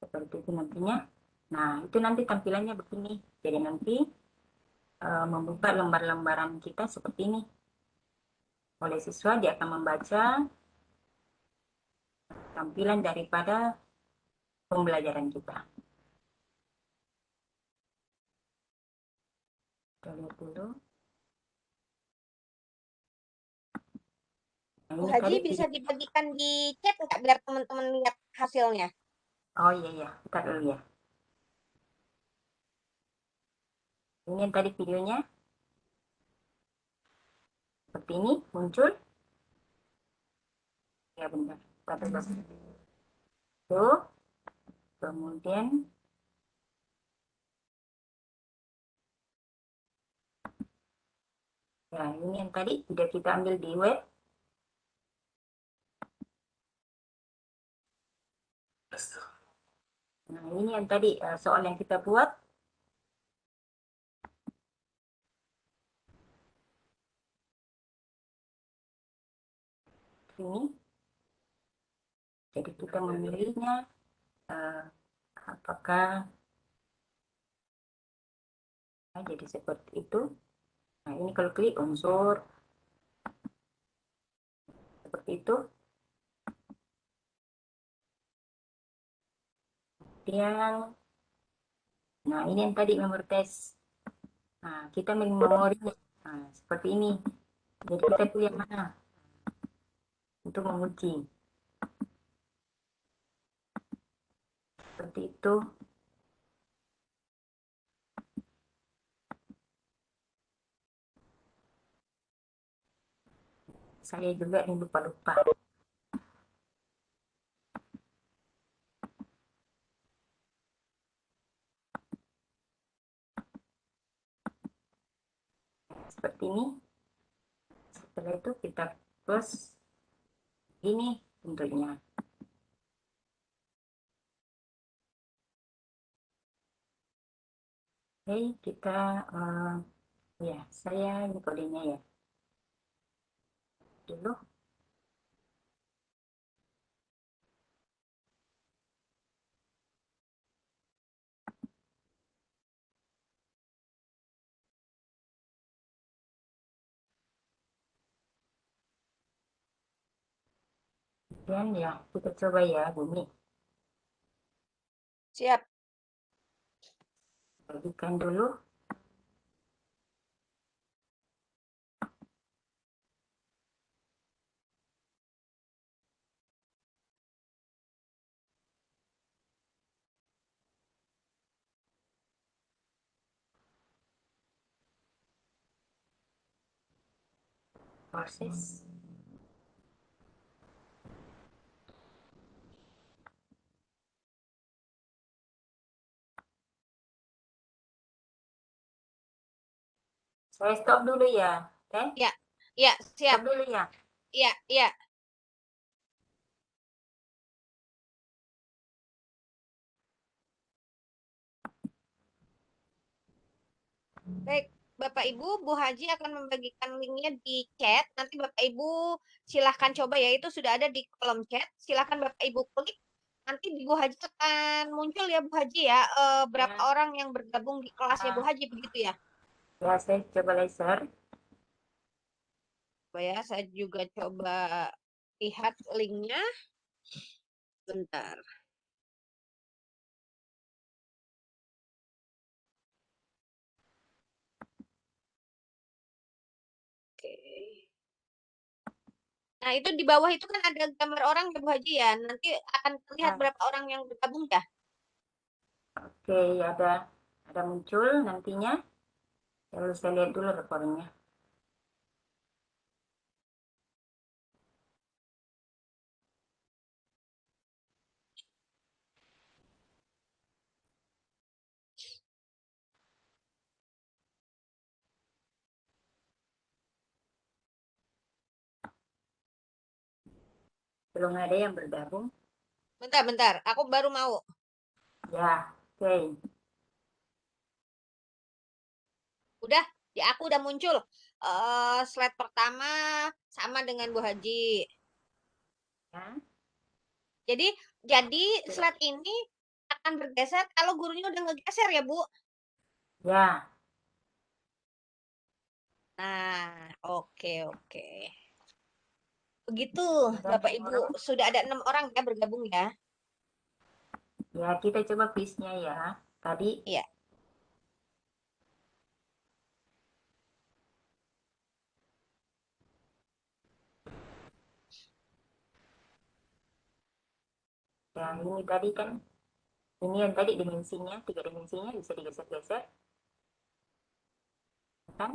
Seperti itu nantinya. Nah, itu nanti tampilannya begini. Jadi nanti membuka lembar-lembaran kita seperti ini. Oleh siswa, dia akan membaca tampilan daripada pembelajaran kita. Kita lihat dulu. Nah, Bu ini Haji tadi bisa dibagikan di chat nggak biar teman-teman lihat hasilnya? oh iya ya, kita dulu ya. Ini yang tadi videonya seperti ini muncul. Ya benar. Kita coba. Tuh, kemudian ya ini yang tadi sudah kita ambil di web. Nah, ini yang tadi soal yang kita buat. Ini. Jadi kita memilihnya apakah nah, jadi seperti itu. Nah, ini kalau klik unsur seperti itu. Kemudian, nah ini yang tadi memori test. Nah, kita memori nah, seperti ini. Jadi kita pilih yang mana untuk menguji. Seperti itu. Saya juga yang lupa-lupa. Seperti ini. Setelah itu kita close. Ini bentuknya. Oke, kita ya, saya ini kodenya ya. Dulu. Dan ya, kita coba ya, Bumi. Siap. Bagikan dulu. Proses. Saya stop dulu ya. Oke? Ya, ya, siap. Stop dulu ya. Ya, ya. Baik, Bapak Ibu, Bu Haji akan membagikan linknya di chat. Nanti Bapak Ibu silahkan coba ya. Itu sudah ada di kolom chat. Silahkan Bapak Ibu klik. Nanti di Bu Haji akan muncul ya Bu Haji ya. Berapa Ya, orang yang bergabung di kelasnya Bu ah, Haji begitu ya. ya saya coba laser. Coba ya, saya juga coba lihat linknya. Bentar. Oke. Nah, itu di bawah itu kan ada gambar orang ya Bu Haji ya. Nanti akan terlihat Ya, berapa orang yang bergabung ya. oke, ada muncul nantinya. Lalu saya lihat dulu rekornya. Belum ada yang bergabung. Bentar, bentar. Aku baru mau. Ya, oke. Udah, di aku udah muncul. Slide pertama sama dengan Bu Haji. Ya, Jadi, jadi sudah. slide ini akan bergeser kalau gurunya udah ngegeser ya, Bu. Ya, Nah, oke, oke. Begitu, kemudian Bapak Ibu. orang. Sudah ada 6 orang ya bergabung ya. Ya, kita coba quiznya ya. Tadi, Iya. yang ini tadi kan, ini yang tadi dimensinya, 3 dimensinya bisa digeser-geser, kan?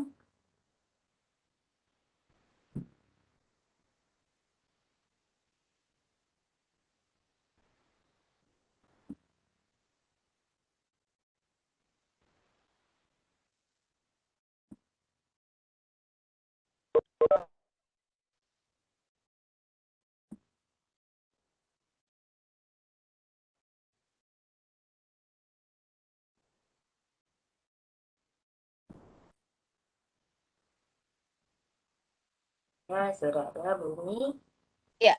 Ya, sudah ada bunyi. Iya.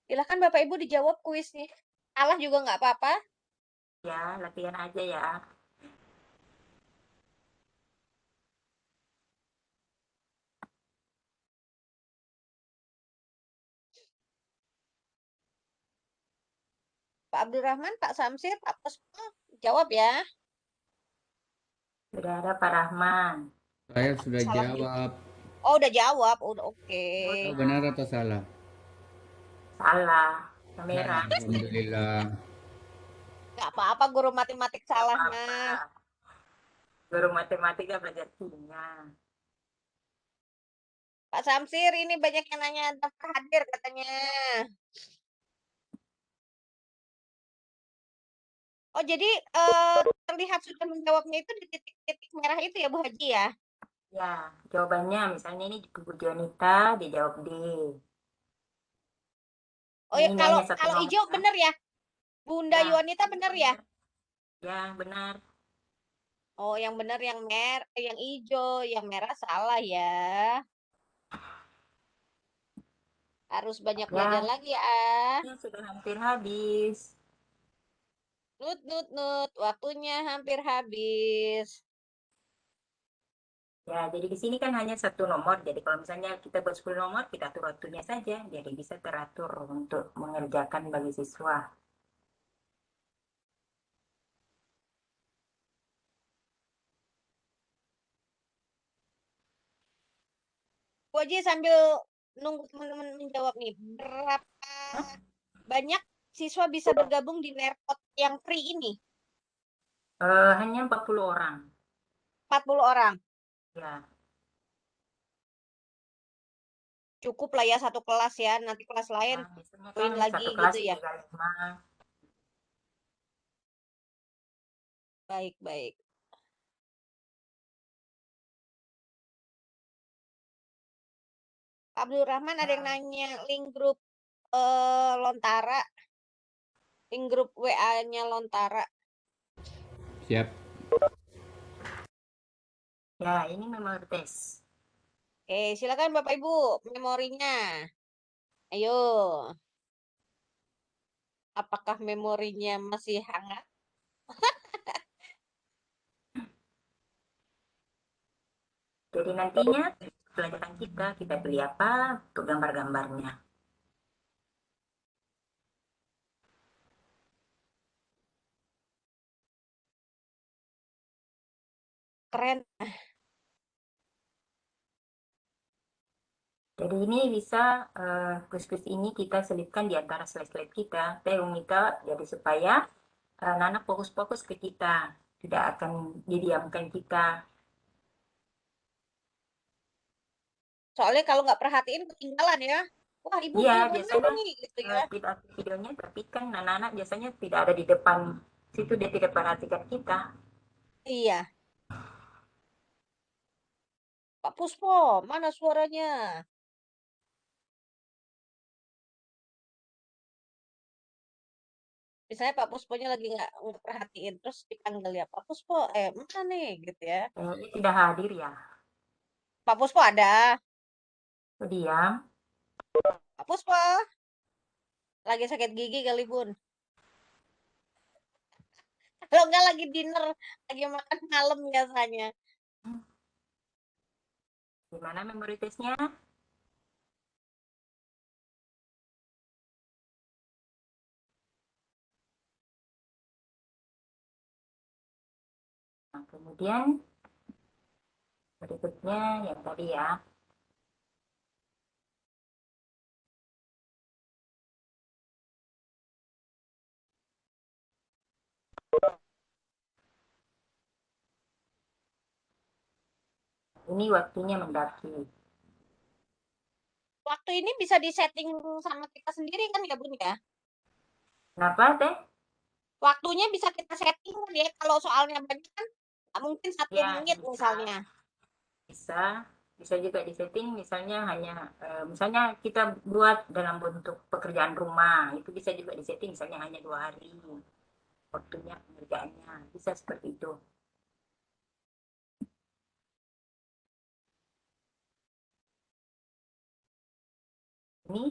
Silakan Bapak Ibu dijawab kuisnya. Salah juga nggak apa-apa. Ya, latihan aja ya. Pak Abdurrahman, Pak Samsir, Pak Puspa, jawab ya. Sudah ada Pak Rahman. Saya sudah Salah juga. jawab. Oh, udah jawab. Udah oke. Oh, Udah. benar atau salah? Salah. Salah, Kamera. alhamdulillah. Nggak apa-apa guru matematik Gak salah apa-apa. mah. Guru matematika belajar kimia. Pak Samsir, ini banyak yang nanya daftar hadir katanya. Oh, jadi terlihat sudah menjawabnya itu di titik-titik merah itu ya, Bu Haji ya? Ya, jawabannya misalnya ini Bu Jonita dijawab D. Oh ya, Ini kalau hanya satu kalau nomor hijau ya. bener ya? Bunda Ya, Yuanita ini bener ya? benar. Ya, benar. Oh, yang bener yang hijau, yang merah salah ya. Harus banyak belajar Ya, lagi ah. ini sudah hampir habis. Nut, nut, nut. Waktunya hampir habis. Ya, jadi di sini kan hanya satu nomor. Jadi kalau misalnya kita buat 10 nomor, kita atur waktunya saja. Jadi bisa teratur untuk mengerjakan bagi siswa. Bu Haji sambil nunggu teman-teman menjawab nih. Berapa Hah? banyak siswa bisa bergabung di Nerpot yang free ini? Hanya 40 orang. 40 orang. Ya, Cukup lah ya satu kelas ya. Nanti kelas lain nah, biasanya kan join lagi satu kelas gitu ya. 3 5. Baik, baik. Pak Abdul Rahman ada yang Nah, nanya link grup Lontara, link grup WA-nya Lontara. Siap. Ya, ini memori tes. Oke, silakan Bapak Ibu memorinya. Ayo, apakah memorinya masih hangat? Jadi nantinya pelajaran kita pilih apa untuk gambar-gambarnya. Keren. Jadi ini bisa quiz-quiz ini kita selipkan di antara slide-slide kita. Mika, jadi supaya Nana fokus-fokus ke kita, tidak akan didiamkan kita. Soalnya kalau nggak perhatiin ketinggalan ya. Wah, Ibu Iya, belum ngeh biasanya nih, gitu ya. tidak ada videonya, tapi kan anak-anak biasanya tidak ada di depan situ, dia tidak perhatikan kita. Iya, Pak Puspo, mana suaranya? Misalnya Pak Pusponya lagi nggak perhatiin, terus dipanggil ya, Pak Puspo, mana nih, gitu ya. Kayaknya tidak hadir ya. Pak Puspo ada. Diam. Pak Puspo, lagi sakit gigi kali, Bun. Kalau nggak lagi dinner, lagi makan malam biasanya. Gimana memori tesnya? Nah, kemudian berikutnya yang tadi ya. Ini waktunya mendaki. Waktu ini bisa disetting sama kita sendiri kan ya, Bun ya? Kenapa teh? Waktunya bisa kita setting kan ya, kalau soalnya banyak kan nggak mungkin satu Ya, menit bisa. misalnya. Bisa. Bisa juga disetting misalnya hanya misalnya kita buat dalam bentuk pekerjaan rumah, itu bisa juga disetting misalnya hanya 2 hari waktunya pengerjaannya. Bisa seperti itu. Ini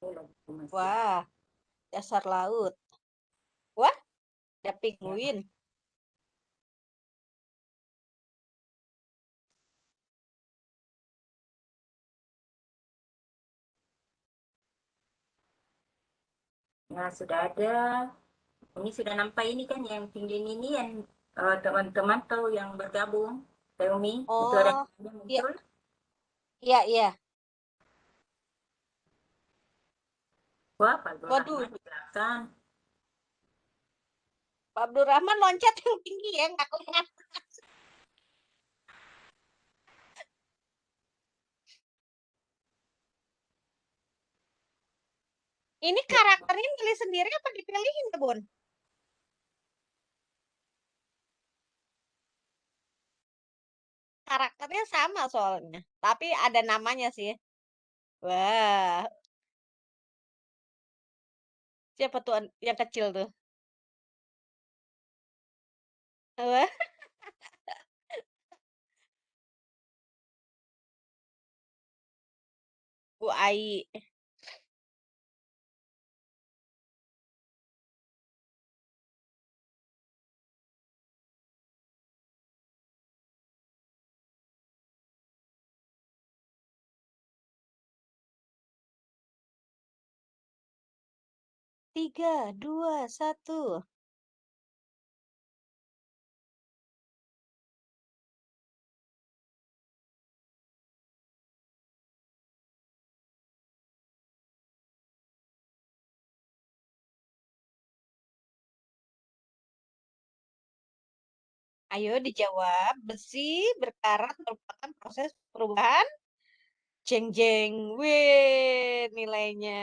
lagi masih. Wah, dasar laut. Wah, ada Ya. penguin. Nah, sudah ada. Ini sudah nampak ini kan yang tinggi ini yang teman-teman tahu yang bergabung. Teumi, itu ada Oh, yang iya, muncul. iya, iya. Wah, Pak Abdul Waduh, Rahman di belakang. Pak Abdul Rahman loncat yang tinggi ya, nggak kelihatan. Ini Ya, karakternya milih sendiri apa dipilihin ya, Bun? Karakternya sama soalnya, tapi ada namanya sih. Wah, siapa tuh yang kecil tuh? Wah, Bu Ai. Tiga, dua, satu. Ayo dijawab. Besi berkarat merupakan proses perubahan. Jeng jeng. Wih, nilainya.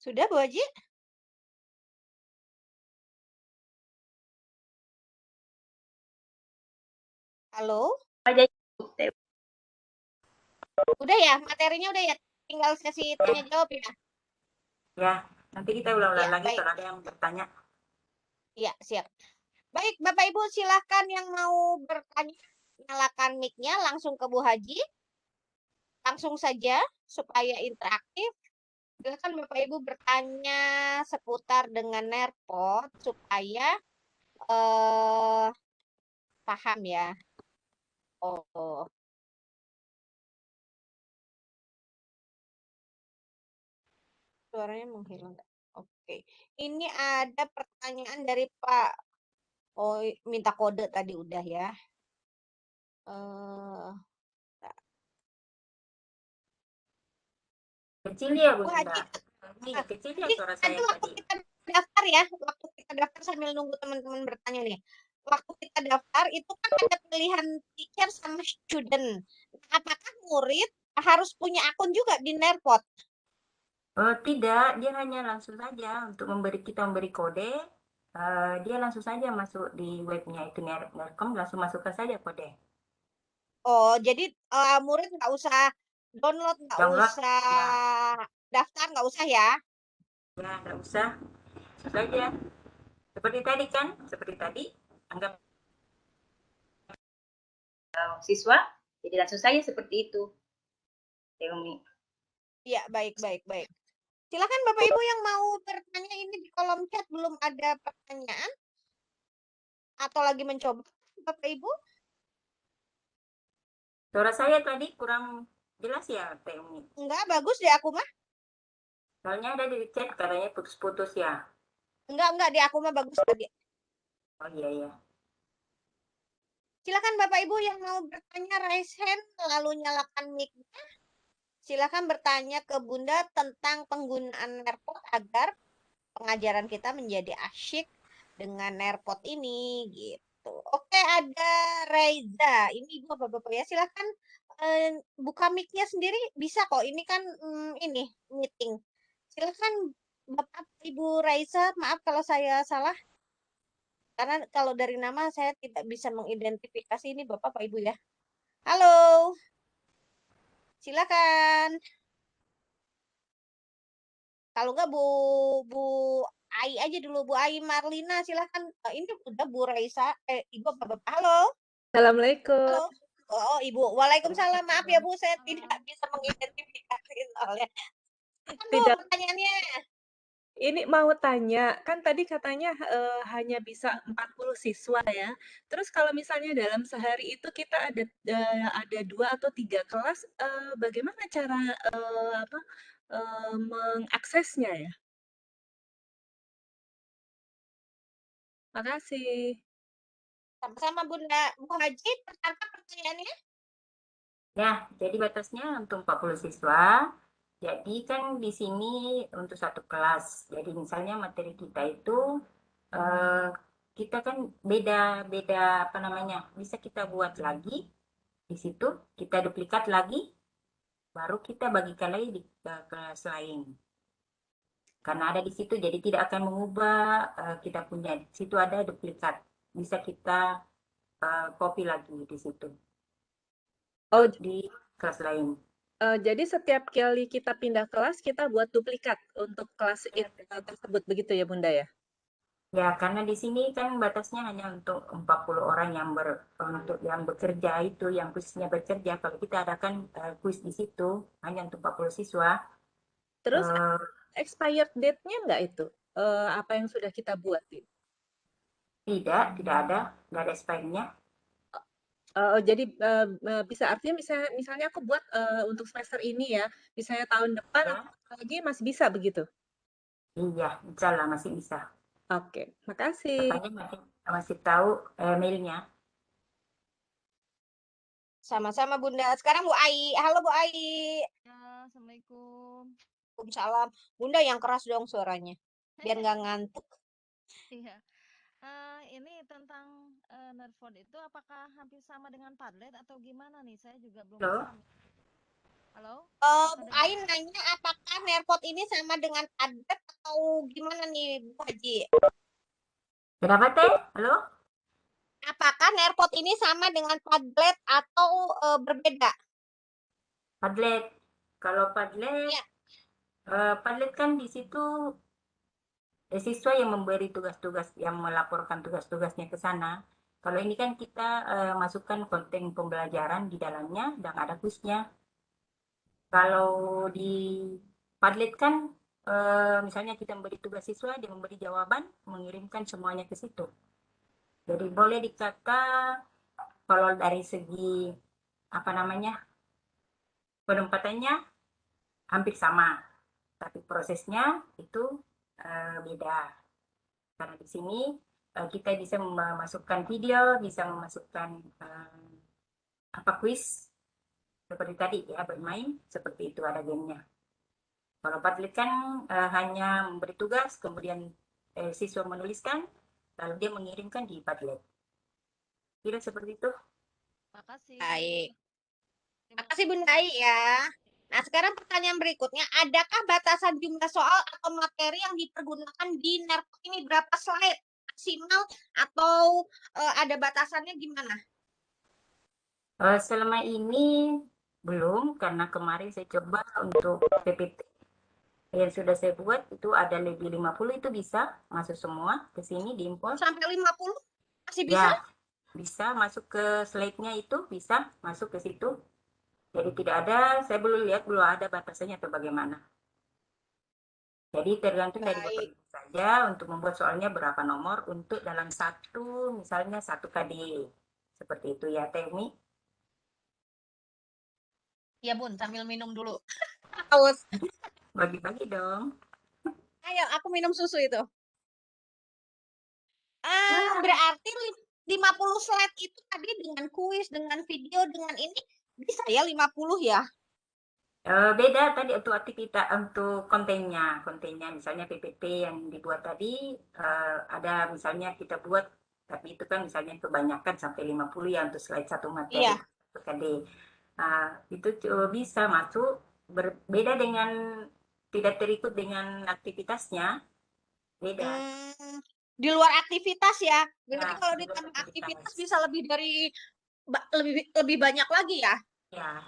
Sudah, Bu Haji? Halo? Udah ya, materinya udah ya. Tinggal sesi tanya jawab ya. Ya, nanti kita ulang-ulang Ya, lagi baik. kalau ada yang bertanya. Ya, siap. Baik, Bapak Ibu silahkan yang mau bertanya, nyalakan mic-nya langsung ke Bu Haji. Langsung saja supaya interaktif. Silakan Bapak Ibu bertanya seputar dengan NERPOT supaya paham ya. Oh, suaranya menghilang. Oke. Ini ada pertanyaan dari Pak. Oh, minta kode tadi udah ya. Eh, Kecil ya, Bu Haji, Bunda. Ini kecil ya ini suara tadi saya waktu tadi. kita daftar ya, waktu kita daftar sambil nunggu teman-teman bertanya nih. Waktu kita daftar itu kan ada pilihan teacher sama student. Apakah murid harus punya akun juga di Nerpot? Oh, tidak, dia hanya langsung saja untuk kita memberi kode. Dia langsung saja masuk di webnya itu Nercom, langsung masukkan saja kode. Oh, jadi murid nggak usah download, nggak Download, usah ya, daftar, nggak usah ya? ya, tidak usah. Langsung saja. Seperti tadi kan, seperti tadi, anggap siswa, jadi langsung saja seperti itu. Teumi. Iya, baik, baik, baik. Silakan Bapak Ibu yang mau bertanya, ini di kolom chat belum ada pertanyaan atau lagi mencoba, Bapak Ibu? Suara saya tadi kurang jelas ya, Teumi. Enggak, bagus deh aku mah. Soalnya ada di chat katanya putus-putus ya. Enggak, di aku mah bagus tadi. Oh iya, iya. Silakan Bapak Ibu yang mau bertanya raise hand lalu nyalakan mic-nya. Silakan bertanya ke Bunda tentang penggunaan NERPOT agar pengajaran kita menjadi asyik dengan NERPOT ini gitu. Oke, ada Reza. Ini Ibu Bapak ya. Silakan buka mic-nya sendiri bisa kok. Ini kan ini meeting. Silakan Bapak Ibu Raiza, maaf kalau saya salah. Karena kalau dari nama saya tidak bisa mengidentifikasi ini Bapak Pak Ibu ya. Halo, silakan. Kalau enggak Bu Ai aja dulu, Bu Ai Marlina silakan. Ini udah Bu Raisa, Ibu apa Bapak? Halo. Assalamualaikum. Halo. Oh, Ibu. Waalaikumsalam. Maaf ya Bu, saya tidak bisa mengidentifikasi soalnya. Kan Bu Tidak, pertanyaannya. ini mau tanya, kan tadi katanya hanya bisa 40 siswa ya. Terus kalau misalnya dalam sehari itu kita ada 2 atau 3 kelas, bagaimana cara mengaksesnya ya? Makasih. Sama-sama Bunda. Bu Haji, tertangkap pertanyaannya? Ya, jadi batasnya untuk 40 siswa. Jadi kan di sini untuk satu kelas. Jadi misalnya materi kita itu eh, kita kan beda-beda apa namanya? Bisa kita buat lagi di situ, kita duplikat lagi, baru kita bagikan lagi di kelas lain. Karena ada di situ, jadi tidak akan mengubah kita punya. Di situ ada duplikat, bisa kita copy lagi di situ Oh, di kelas lain. jadi setiap kali kita pindah kelas, kita buat duplikat untuk kelas tersebut, begitu ya Bunda ya? Ya, karena di sini kan batasnya hanya untuk 40 orang untuk yang bekerja itu, yang khususnya bekerja. Kalau kita adakan kuis di situ, hanya untuk 40 siswa. Terus eh, expired date-nya nggak itu? Apa yang sudah kita buat? tidak ada, nggak ada expirednya. Jadi bisa artinya misalnya aku buat untuk semester ini ya, misalnya tahun depan Ya, lagi masih bisa begitu. iya, insya Allah masih bisa. Oke, makasih. Katanya masih tahu mailnya. Sama-sama Bunda. Sekarang Bu Ai. Halo Bu Ai. Ya, Assalamualaikum. Waalaikumsalam. Bunda yang keras dong suaranya. Biar nggak ngantuk. Iya. Ini tentang Nerford itu apakah hampir sama dengan Padlet atau gimana nih? Saya juga belum Halo, paham. Halo? Bu Apakah Ai nanya apakah Nerpot ini sama dengan Padlet atau gimana nih Bu Haji? kenapa Teh? Halo, Apakah Nerpot ini sama dengan Padlet atau berbeda? Padlet. Kalau Padlet, Ya. Padlet kan di situ siswa yang memberi tugas-tugas, yang melaporkan tugas-tugasnya ke sana. Kalau ini kan kita masukkan konten pembelajaran di dalamnya dan ada kuisnya. Kalau di Padlet kan misalnya kita memberi tugas siswa, dia memberi jawaban, mengirimkan semuanya ke situ. Jadi boleh dikata kalau dari segi apa namanya penempatannya hampir sama, tapi prosesnya itu beda. Karena di sini kita bisa memasukkan video, bisa memasukkan apa kuis seperti tadi ya bermain seperti itu ada gamenya. Kalau Padlet kan hanya memberi tugas, kemudian siswa menuliskan, lalu dia mengirimkan di Padlet. Kira seperti itu. makasih. Baik. Terima Makasih Bunda Ai ya. Nah, sekarang pertanyaan berikutnya, adakah batasan jumlah soal atau materi yang dipergunakan di Nerpot ini berapa slide maksimal atau ada batasannya gimana? Selama ini belum, karena kemarin saya coba untuk PPT yang sudah saya buat itu ada lebih 50 itu bisa masuk semua ke sini diimport. Sampai 50 masih bisa? Ya, bisa masuk ke slide-nya itu, bisa masuk ke situ. Jadi tidak ada, saya belum lihat belum ada batasannya atau bagaimana. Jadi tergantung dari Bapak Baik. Ibu saja untuk membuat soalnya berapa nomor untuk dalam satu, misalnya 1 KD. Seperti itu ya, Teh Umi. Ya Bun, sambil minum dulu. Haus. Bagi-bagi dong. Ayo, aku minum susu itu. Berarti 50 slide itu tadi dengan kuis, dengan video, dengan ini bisa ya 50 ya? Beda tadi untuk aktivitas untuk kontennya misalnya PPT yang dibuat tadi ada misalnya kita buat tapi itu kan misalnya kebanyakan sampai 50 ya untuk slide satu materi Iya. KD. Itu bisa masuk berbeda dengan tidak terikut dengan aktivitasnya beda. Di luar aktivitas ya. Berarti Ya, kalau di luar ditambah aktivitas aktivitas. bisa lebih dari lebih banyak lagi ya? Ya,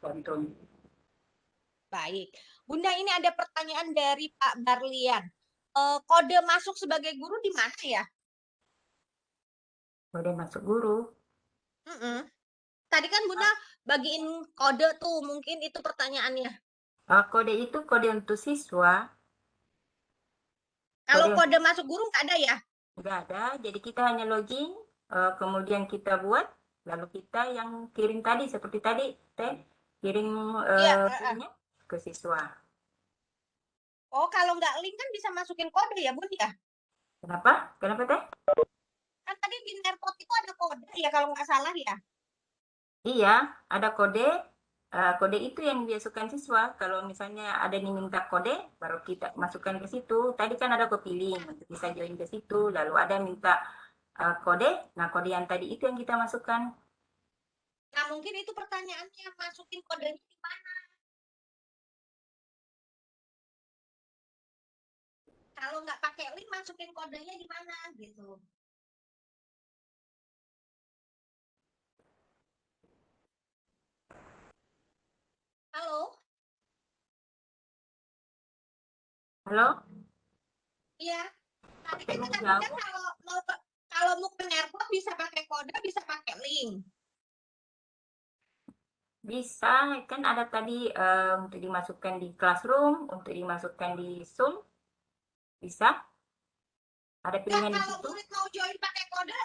tentu. Baik. Bunda, ini ada pertanyaan dari Pak Barlian. Kode masuk sebagai guru di mana ya? Boleh masuk guru. Mm-mm. Tadi kan Bunda bagiin kode tuh, mungkin itu pertanyaannya. Kode itu kode untuk siswa. Kalau Kode kode masuk guru nggak ada ya? nggak ada, jadi kita hanya login, kemudian kita buat, lalu kita yang kirim tadi, seperti tadi, Teh, kirim Iya. linknya ke siswa. Oh, kalau nggak link kan bisa masukin kode ya, Bun ya? Kenapa? Kenapa, Teh? Kan tadi di Nerpot itu ada kode ya kalau nggak salah ya. Iya, ada kode, kode itu yang dimasukkan siswa. Kalau misalnya ada yang minta kode, baru kita masukkan ke situ. Tadi kan ada copy link untuk bisa join ke situ, lalu ada minta kode, nah kode yang tadi itu yang kita masukkan. Nah, mungkin itu pertanyaannya, masukin kodenya di mana? Kalau nggak pakai link, masukin kodenya di mana gitu. Halo? Halo? Iya. Tadi kan Teh mau kata Bunda jawab? kalau mau ke Nerpot bisa pakai kode, bisa pakai link. Bisa, kan ada tadi untuk dimasukkan di Classroom, untuk dimasukkan di Zoom, bisa. Ada Nah, pilihan di kalau situ. murid mau join pakai kode,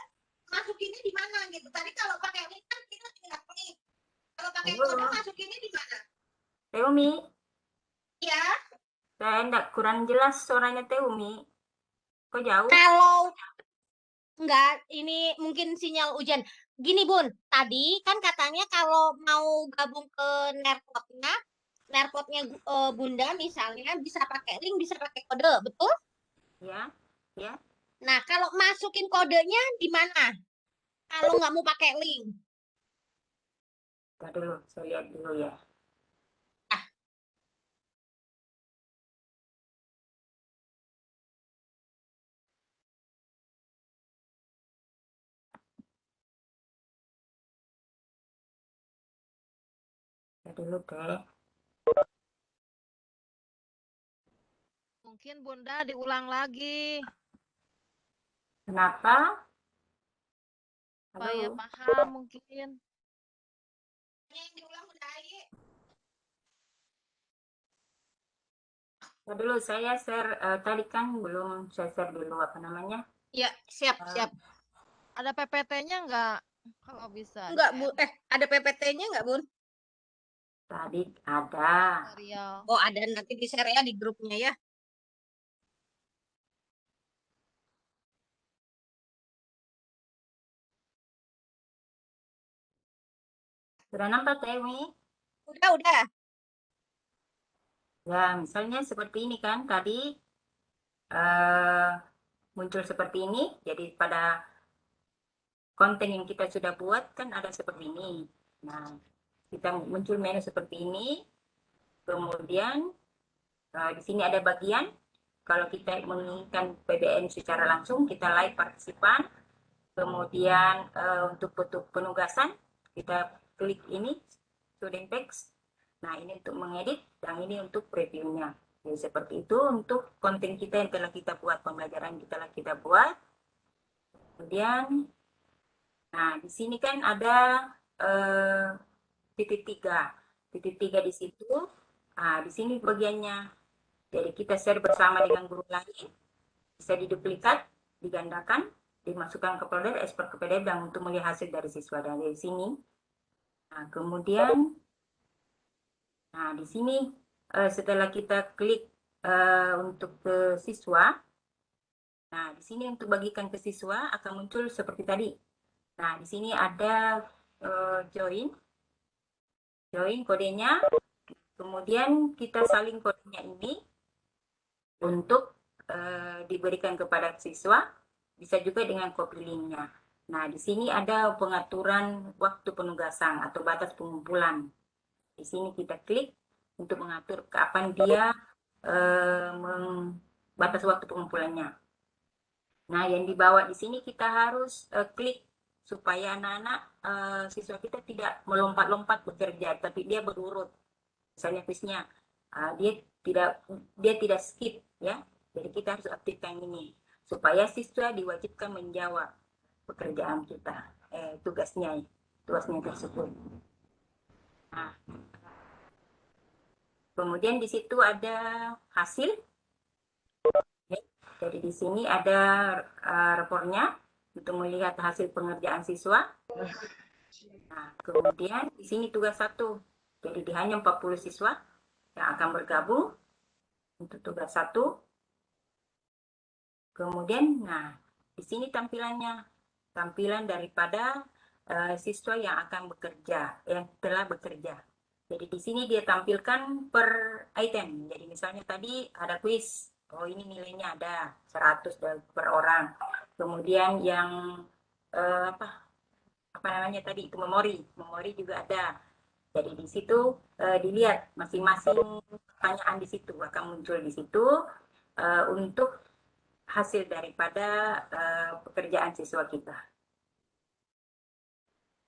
masukinnya di mana gitu. Tadi kalau pakai link kan kita tinggal klik. Kalau pakai kode, masukinnya di mana? Teumi, Ya. saya enggak kurang jelas suaranya Teumi. Kok jauh? Kalau enggak, ini mungkin sinyal hujan. Gini Bun, tadi kan katanya kalau mau gabung ke Nerpotnya Bunda misalnya bisa pakai link, bisa pakai kode, betul? Ya, ya. Nah, kalau masukin kodenya di mana? Kalau nggak mau pakai link. Ntar dulu, saya lihat dulu ya. Ah, Ntar dulu teh. Mungkin Bunda diulang lagi Kenapa? supaya Halo. paham mungkin. yang diulang Bunda Ayi. Ntar dulu saya share tadi kan belum saya share dulu apa namanya? Ya, siap, Eh, siap. Ada PPT-nya nggak? Kalau bisa Enggak, Bu. di-share Ada PPT-nya nggak, Bun? tadi ada. tutorial. Oh, ada, nanti di-share ya di grupnya ya. Sudah nampak teh, Wi? Udah. Ya, misalnya seperti ini kan tadi eh, muncul seperti ini. Jadi pada konten yang kita sudah buat kan ada seperti ini. Nah, kita muncul menu seperti ini. Kemudian di sini ada bagian kalau kita menginginkan PBN secara langsung, kita like partisipan. Kemudian untuk penugasan, kita klik ini, student text. Nah, ini untuk mengedit, dan ini untuk previewnya. Jadi seperti itu untuk konten kita yang telah kita buat, pembelajaran yang telah kita buat. Kemudian, nah di sini kan ada titik tiga. Titik tiga di situ. Nah, di sini bagiannya. Jadi kita share bersama dengan guru lain, bisa diduplikat, digandakan, dimasukkan ke folder, ekspor ke PDF, dan untuk melihat hasil dari siswa dari sini. Nah, kemudian, nah di sini setelah kita klik untuk ke siswa, nah di sini untuk bagikan ke siswa akan muncul seperti tadi. Nah, di sini ada join kodenya, kemudian kita saling kodenya ini untuk diberikan kepada siswa, bisa juga dengan copy linknya. Nah, di sini ada pengaturan waktu penugasan atau batas pengumpulan. Di sini kita klik untuk mengatur kapan dia batas waktu pengumpulannya. Nah, yang dibawa di sini kita harus klik supaya anak-anak siswa kita tidak melompat-lompat bekerja, tapi dia berurut. Misalnya kuisnya, dia tidak skip ya. Jadi kita harus aktifkan ini supaya siswa diwajibkan menjawab pekerjaan kita, tugasnya tersebut. Nah, kemudian di situ ada hasil. Ya. Jadi di sini ada rapornya untuk melihat hasil pengerjaan siswa. Nah, kemudian di sini tugas 1. Jadi hanya 40 siswa yang akan bergabung untuk tugas 1. Kemudian, nah, di sini tampilan daripada siswa yang akan bekerja, yang telah bekerja. Jadi di sini dia tampilkan per item. Jadi misalnya tadi ada kuis, oh ini nilainya ada 100 per orang. Kemudian yang apa namanya tadi itu memori juga ada. Jadi di situ dilihat masing-masing pertanyaan di situ akan muncul di situ untuk hasil daripada pekerjaan siswa kita.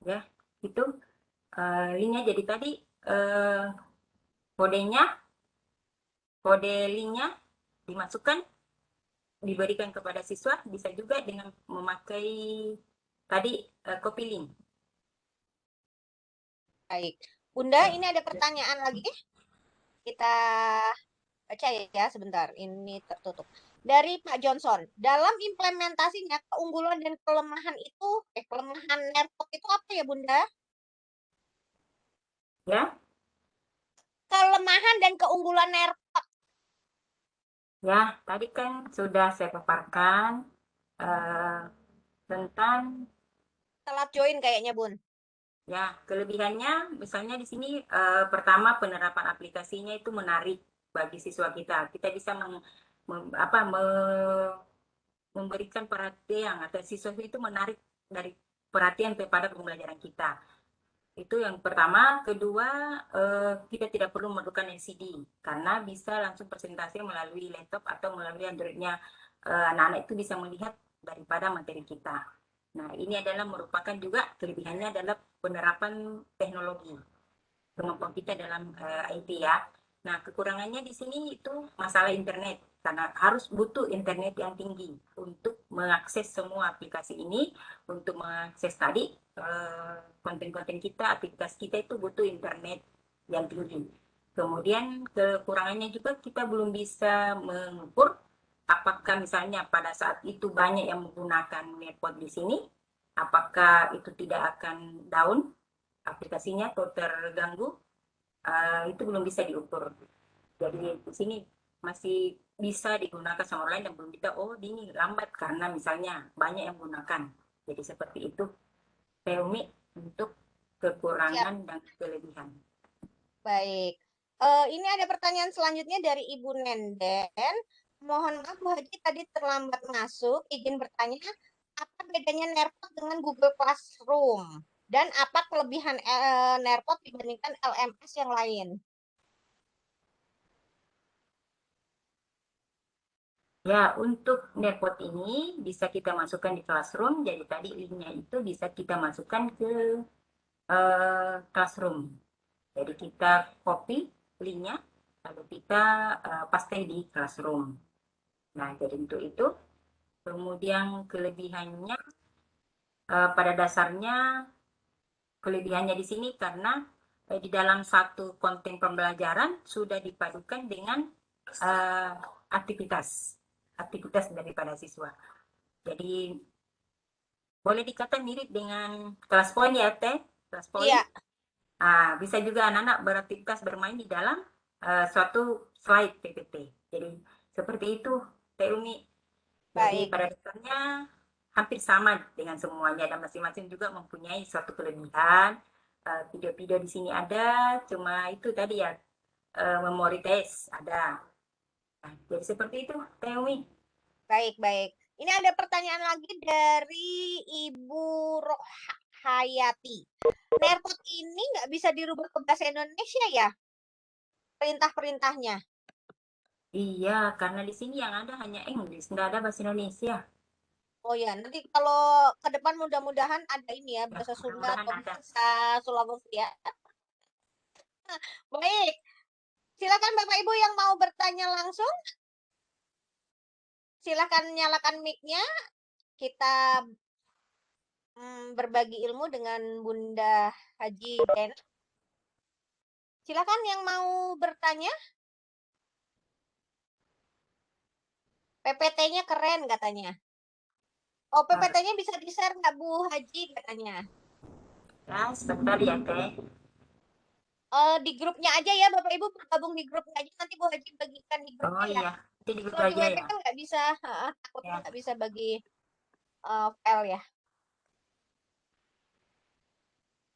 Ya, itu linknya. Jadi tadi kode linknya dimasukkan, diberikan kepada siswa, bisa juga dengan memakai tadi copy link. Baik. Bunda, ini ada pertanyaan lagi. Kita baca ya sebentar. Ini tertutup. Dari Pak Johnson, dalam implementasinya keunggulan dan kelemahan itu, kelemahan Nerpot itu apa ya Bunda? Ya, Kelemahan dan keunggulan Nerpot. Ya, tadi kan sudah saya paparkan tentang Telat join kayaknya, Bun. ya kelebihannya. Misalnya di sini pertama penerapan aplikasinya itu menarik bagi siswa kita. Kita bisa memberikan perhatian atau siswa itu menarik dari perhatian kepada pembelajaran kita. Itu yang pertama. Kedua, kita tidak perlu memerlukan LCD karena bisa langsung presentasi melalui laptop atau melalui Android-nya. Anak-anak itu bisa melihat daripada materi kita. Nah, ini adalah merupakan juga kelebihannya adalah penerapan teknologi, kemampuan kita dalam IT ya. Nah, kekurangannya di sini itu masalah internet, karena harus butuh internet yang tinggi untuk mengakses semua aplikasi ini, untuk mengakses tadi konten-konten kita, aktivitas kita itu butuh internet yang tinggi. Kemudian kekurangannya juga kita belum bisa mengukur apakah misalnya pada saat itu banyak yang menggunakan Netpod di sini, apakah itu tidak akan down aplikasinya atau terganggu. Itu belum bisa diukur. Jadi di sini masih bisa digunakan sama orang lain dan belum kita, oh ini lambat karena misalnya banyak yang menggunakan. Jadi seperti itu Teumi untuk Siap, kekurangan dan kelebihan. baik. Ini ada pertanyaan selanjutnya dari Ibu Nenden. Mohon maaf Bu Haji tadi terlambat masuk. Izin bertanya, apa bedanya Nerpot dengan Google Classroom? Dan apa kelebihan Nerpot dibandingkan LMS yang lain? Ya, untuk Netpod ini bisa kita masukkan di Classroom. Jadi tadi linknya itu bisa kita masukkan ke Classroom. Jadi kita copy linknya, lalu kita paste di Classroom. Nah, jadi untuk itu, kemudian kelebihannya pada dasarnya, kelebihannya di sini karena di dalam satu konten pembelajaran sudah dipadukan dengan uh, aktivitas aktivitas daripada siswa. Jadi boleh dikata mirip dengan kelas poin ya Teh, kelas poin. Iya, Bisa juga anak-anak beraktivitas bermain di dalam suatu slide PPT. Jadi seperti itu Teh Umi. Jadi baik. pada dasarnya hampir sama dengan semuanya dan masing-masing juga mempunyai suatu kelebihan. Video-video di sini ada, cuma itu tadi ya memori test ada. Nah, jadi seperti itu, Tewi. Baik, baik. Ini ada pertanyaan lagi dari Ibu Rohayati. Nerpot ini nggak bisa dirubah ke bahasa Indonesia ya? Perintah-perintahnya. Iya, karena di sini yang ada hanya Inggris, nggak ada bahasa Indonesia. Oh ya, nanti kalau ke depan mudah-mudahan ada ini ya, Ya, bahasa Sunda mudah-mudahan atau ada. bahasa Sulawesi ya. Baik, silakan Bapak Ibu yang mau bertanya langsung, silakan nyalakan mic-nya. Kita berbagi ilmu dengan Bunda Haji Den. Silakan yang mau bertanya. PPT-nya keren katanya. Oh, PPT-nya bisa di-share nggak Bu Haji katanya? Ya, sebentar ya, Teh. Di grupnya aja ya, Bapak Ibu bergabung di grupnya aja. Nanti Bu Haji bagikan di Oh grupnya ya. iya, itu di grup Kalau di aja WP ya. kan nggak bisa, takutnya Ya. nggak bisa bagi file ya.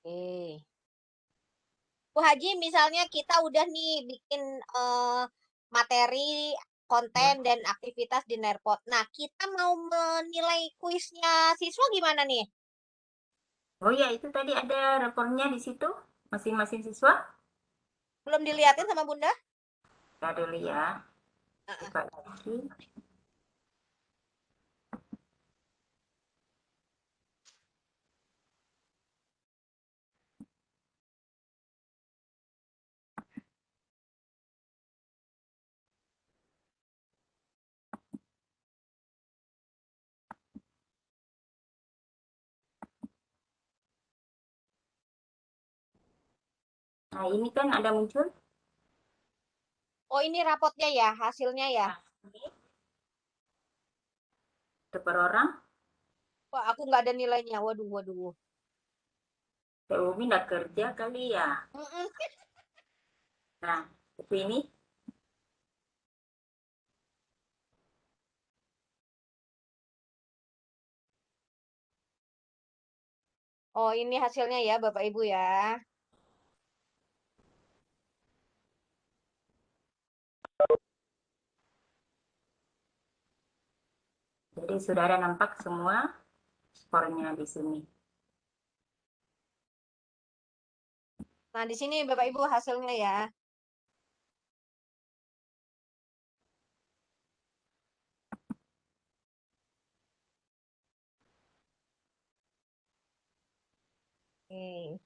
Oke. Bu Haji, misalnya kita udah nih bikin materi, konten, Ya. dan aktivitas di Nerpot. Nah, kita mau menilai kuisnya siswa gimana nih? Oh iya, itu tadi ada rapornya di situ, masing-masing siswa. Belum dilihatin sama Bunda? Kita dulu ya, Heeh. buka lagi. Nah, ini kan ada muncul. Oh, ini rapotnya ya, hasilnya ya. Nah, ini itu per orang. Wah, aku nggak ada nilainya. Waduh, waduh. Teh Umi nggak kerja kali ya. Mm-mm. Nah, itu ini. Oh, ini hasilnya ya, Bapak Ibu ya. Jadi saudara nampak semua skornya di sini. Nah, di sini Bapak Ibu hasilnya ya. Oke.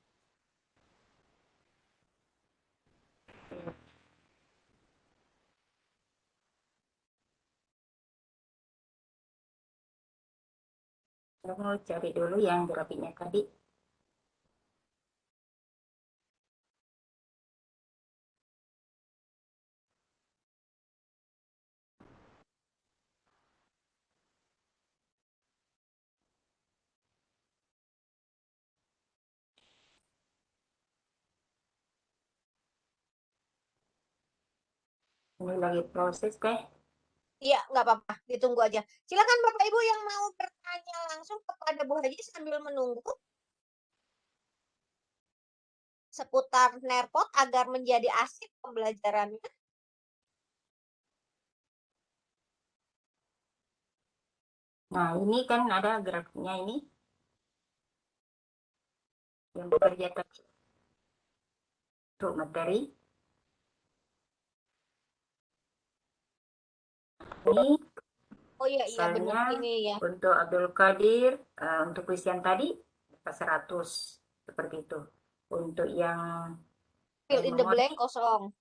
Saya mau cari dulu yang grafiknya tadi. Ini lagi proses teh. Iya, nggak apa-apa, ditunggu aja. Silakan Bapak Ibu yang mau bertanya langsung kepada Bu Haji sambil menunggu seputar NERPOT agar menjadi asik pembelajarannya. Nah, ini kan ada grafiknya ini yang bekerja tadi untuk materi. Ini Oh iya, iya benar. misalnya Ini ya. untuk Abdul Qadir, untuk kuis yang tadi dapat 100 seperti itu. Untuk yang Fill in the memori, blank kosong.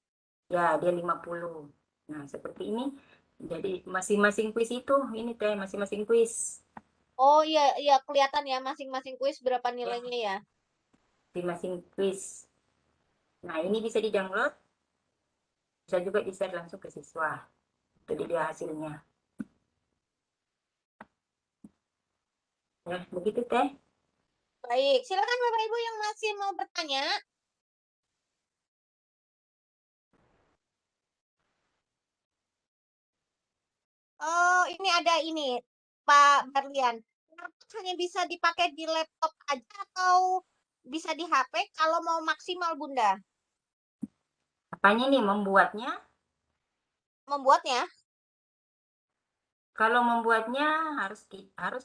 ya dia 50. Nah, seperti ini. Jadi masing-masing kuis itu, ini teh masing-masing kuis. Oh iya, iya kelihatan ya masing-masing kuis berapa Ya, nilainya ya. masing-masing kuis. Nah, ini bisa di-download, bisa juga di-share langsung ke siswa. Itu dia hasilnya. Ya, begitu teh. Baik, silakan Bapak Ibu yang masih mau bertanya. Oh, ini ada ini, Pak Berlian. NERPOT hanya bisa dipakai di laptop aja atau bisa di HP kalau mau maksimal, Bunda? Apanya nih membuatnya? Membuatnya? Kalau membuatnya harus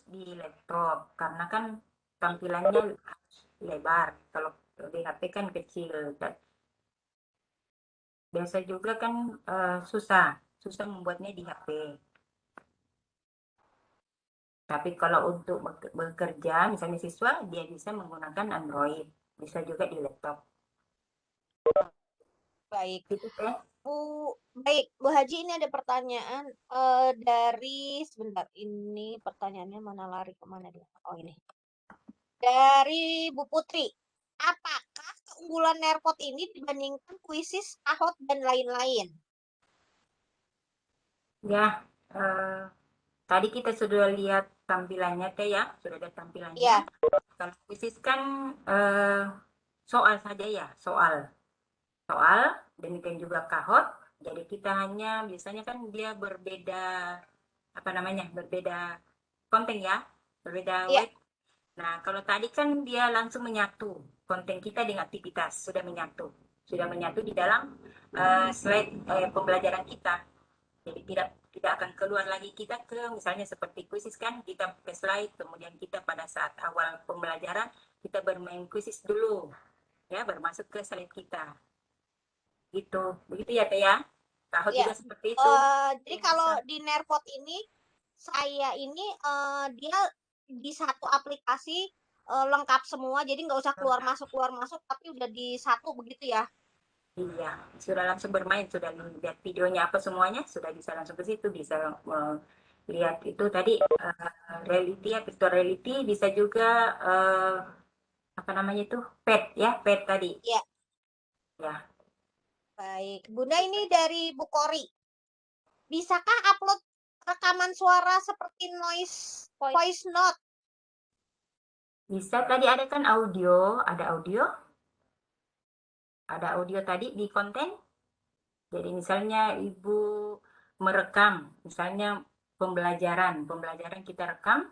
di laptop karena kan tampilannya lebar. Kalau di HP kan kecil. Biasa juga kan susah membuatnya di HP. Tapi kalau untuk bekerja, misalnya siswa, dia bisa menggunakan Android, bisa juga di laptop. Baik. Gitu teh. Bu, baik, Bu Haji ini ada pertanyaan dari sebentar ini pertanyaannya mana lari kemana dia? Oh ini dari Bu Putri. Apakah keunggulan NERPOT ini dibandingkan kuisis, AHOT dan lain-lain? Ya, eh, tadi kita sudah lihat tampilannya teh ya, sudah ada tampilannya. Ya, Kalau kuisis kan soal saja ya, soal, demikian juga kahot. Jadi kita hanya biasanya kan dia berbeda apa namanya, berbeda konten ya, berbeda ya, web. Nah, kalau tadi kan dia langsung menyatu konten kita dengan aktivitas, sudah menyatu di dalam slide pembelajaran kita. Jadi tidak akan keluar lagi kita ke misalnya seperti kuisis kan kita ke slide, kemudian kita pada saat awal pembelajaran kita bermain kuisis dulu ya, bermasuk ke slide kita. Gitu. Begitu ya, Teh ya. Tahun ya. juga seperti itu. Jadi Yang kalau bisa. di NERPOT ini saya ini dia di satu aplikasi lengkap semua, jadi nggak usah keluar masuk, tapi udah di satu begitu ya. Iya, sudah langsung bermain, sudah lihat videonya apa semuanya, sudah bisa langsung ke situ, bisa lihat itu tadi reality ya, virtual reality, bisa juga apa namanya itu pet ya, pet tadi Ya, ya. baik. Bunda ini dari Bu Kori. Bisakah upload rekaman suara seperti voice note? Bisa tadi ada kan audio, ada audio tadi di konten. Jadi misalnya ibu merekam, misalnya pembelajaran kita rekam,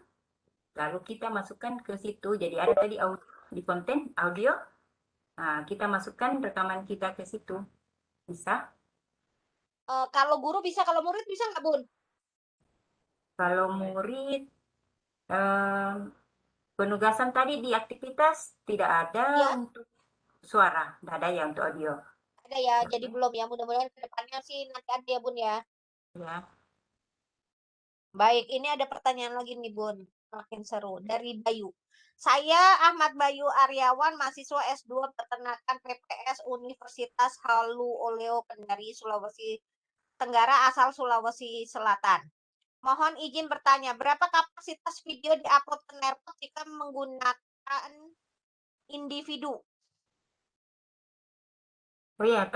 lalu kita masukkan ke situ. Jadi ada tadi audio di konten audio. Nah, kita masukkan rekaman kita ke situ. Bisa. Kalau guru bisa, kalau murid bisa nggak, Bun? Kalau murid, penugasan tadi di aktivitas tidak ada Ya, untuk suara, tidak ada ya untuk audio. ada ya. Jadi Oke. belum ya. Mudah-mudahan ke depannya sih nanti ada ya, Bun ya. Ya. Baik, ini ada pertanyaan lagi nih, Bun. Makin seru. Dari Bayu. Saya Ahmad Bayu Aryawan, mahasiswa S2 Peternakan PPS Universitas Halu Oleo Kendari, Sulawesi Tenggara, asal Sulawesi Selatan. Mohon izin bertanya, berapa kapasitas video di-upload ke Nerpot jika menggunakan individu? Oh ya,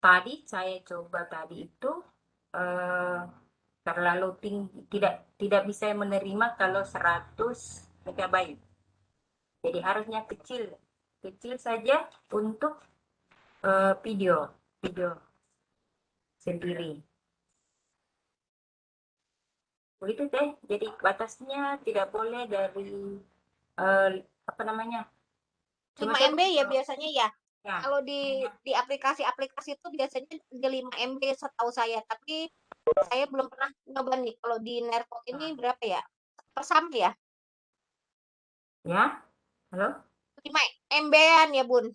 tadi saya coba tadi itu eh, terlalu tinggi, tidak bisa menerima kalau 100 megabyte. Jadi harusnya kecil, kecil saja untuk video, video sendiri. Begitu deh. Jadi batasnya tidak boleh dari eh, apa namanya? Cuma 5 saya MB ya biasanya ya. ya, Kalau di aplikasi-aplikasi itu biasanya di 5 MB setahu saya, tapi saya belum pernah nyoba nih. Kalau di Nerpot ini berapa ya? Sama ya? ya, halo? 5 MB-an ya, Bun?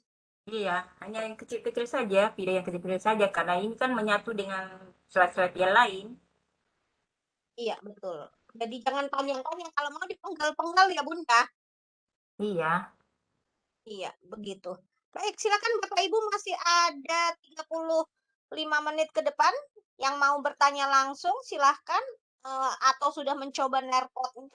Iya, hanya yang kecil-kecil saja, video yang kecil-kecil saja, karena ini kan menyatu dengan slide-slide yang lain. Iya, betul. Jadi jangan panjang-panjang, kalau mau dipenggal-penggal ya, Bun ya. Iya, Iya, begitu. Baik, silakan Bapak Ibu, masih ada 35 menit ke depan. Yang mau bertanya langsung silahkan, atau sudah mencoba Nerpot.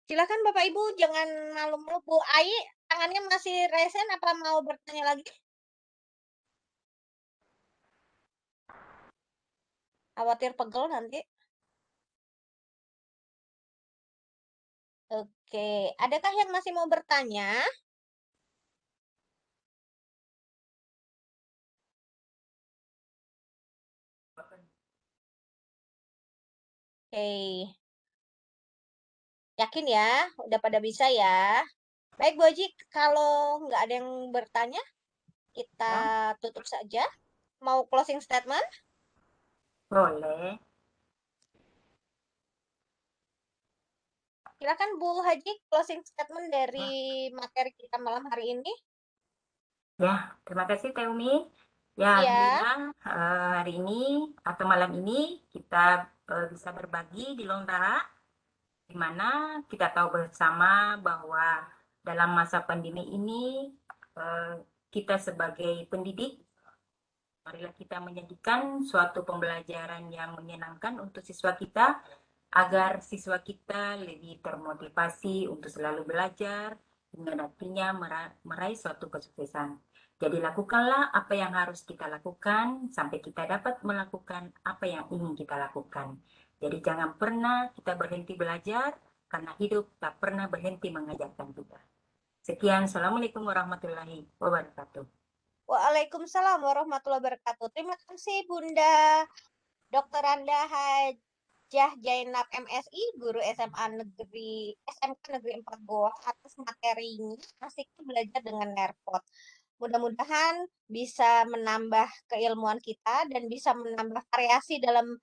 Silakan Bapak Ibu, jangan malu-malu. Bu Ai, tangannya masih resen apa mau bertanya lagi? Khawatir pegel nanti. Oke, adakah yang masih mau bertanya? Oke, yakin ya, udah pada bisa ya. Baik Bu Haji, kalau nggak ada yang bertanya, kita ya, tutup saja. Mau closing statement? boleh. Silakan Bu Haji, closing statement dari Ya, materi kita malam hari ini. ya, terima kasih Teumi. Ya, Iya, alhamdulillah hari ini atau malam ini kita bisa berbagi di Lontara, di mana kita tahu bersama bahwa dalam masa pandemi ini eh, kita sebagai pendidik, marilah kita menjadikan suatu pembelajaran yang menyenangkan untuk siswa kita agar siswa kita lebih termotivasi untuk selalu belajar dengan artinya meraih suatu kesuksesan. Jadi lakukanlah apa yang harus kita lakukan sampai kita dapat melakukan apa yang ingin kita lakukan. Jadi jangan pernah kita berhenti belajar karena hidup tak pernah berhenti mengajarkan kita. Sekian, Assalamualaikum warahmatullahi wabarakatuh. Waalaikumsalam warahmatullahi wabarakatuh. Terima kasih Bunda Dr. Anda Hajah Jainab MSI, guru SMK Negeri 4 Goa, atas materinya asiknya belajar dengan Nerpot. Mudah-mudahan bisa menambah keilmuan kita dan bisa menambah variasi dalam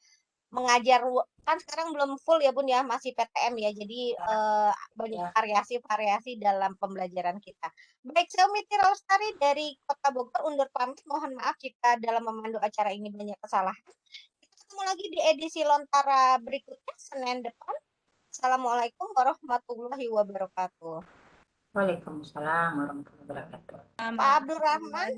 mengajar. Kan sekarang belum full ya Bun ya, masih PTM ya. Jadi banyak Ya. variasi-variasi dalam pembelajaran kita. Baik, saya Umiti Lestari dari Kota Bogor undur pamit. Mohon maaf jika dalam memandu acara ini banyak kesalahan. Kita ketemu lagi di edisi Lontara berikutnya Senin depan. Assalamualaikum warahmatullahi wabarakatuh. Waalaikumsalam warahmatullahi wabarakatuh. Pak Abdurrahman,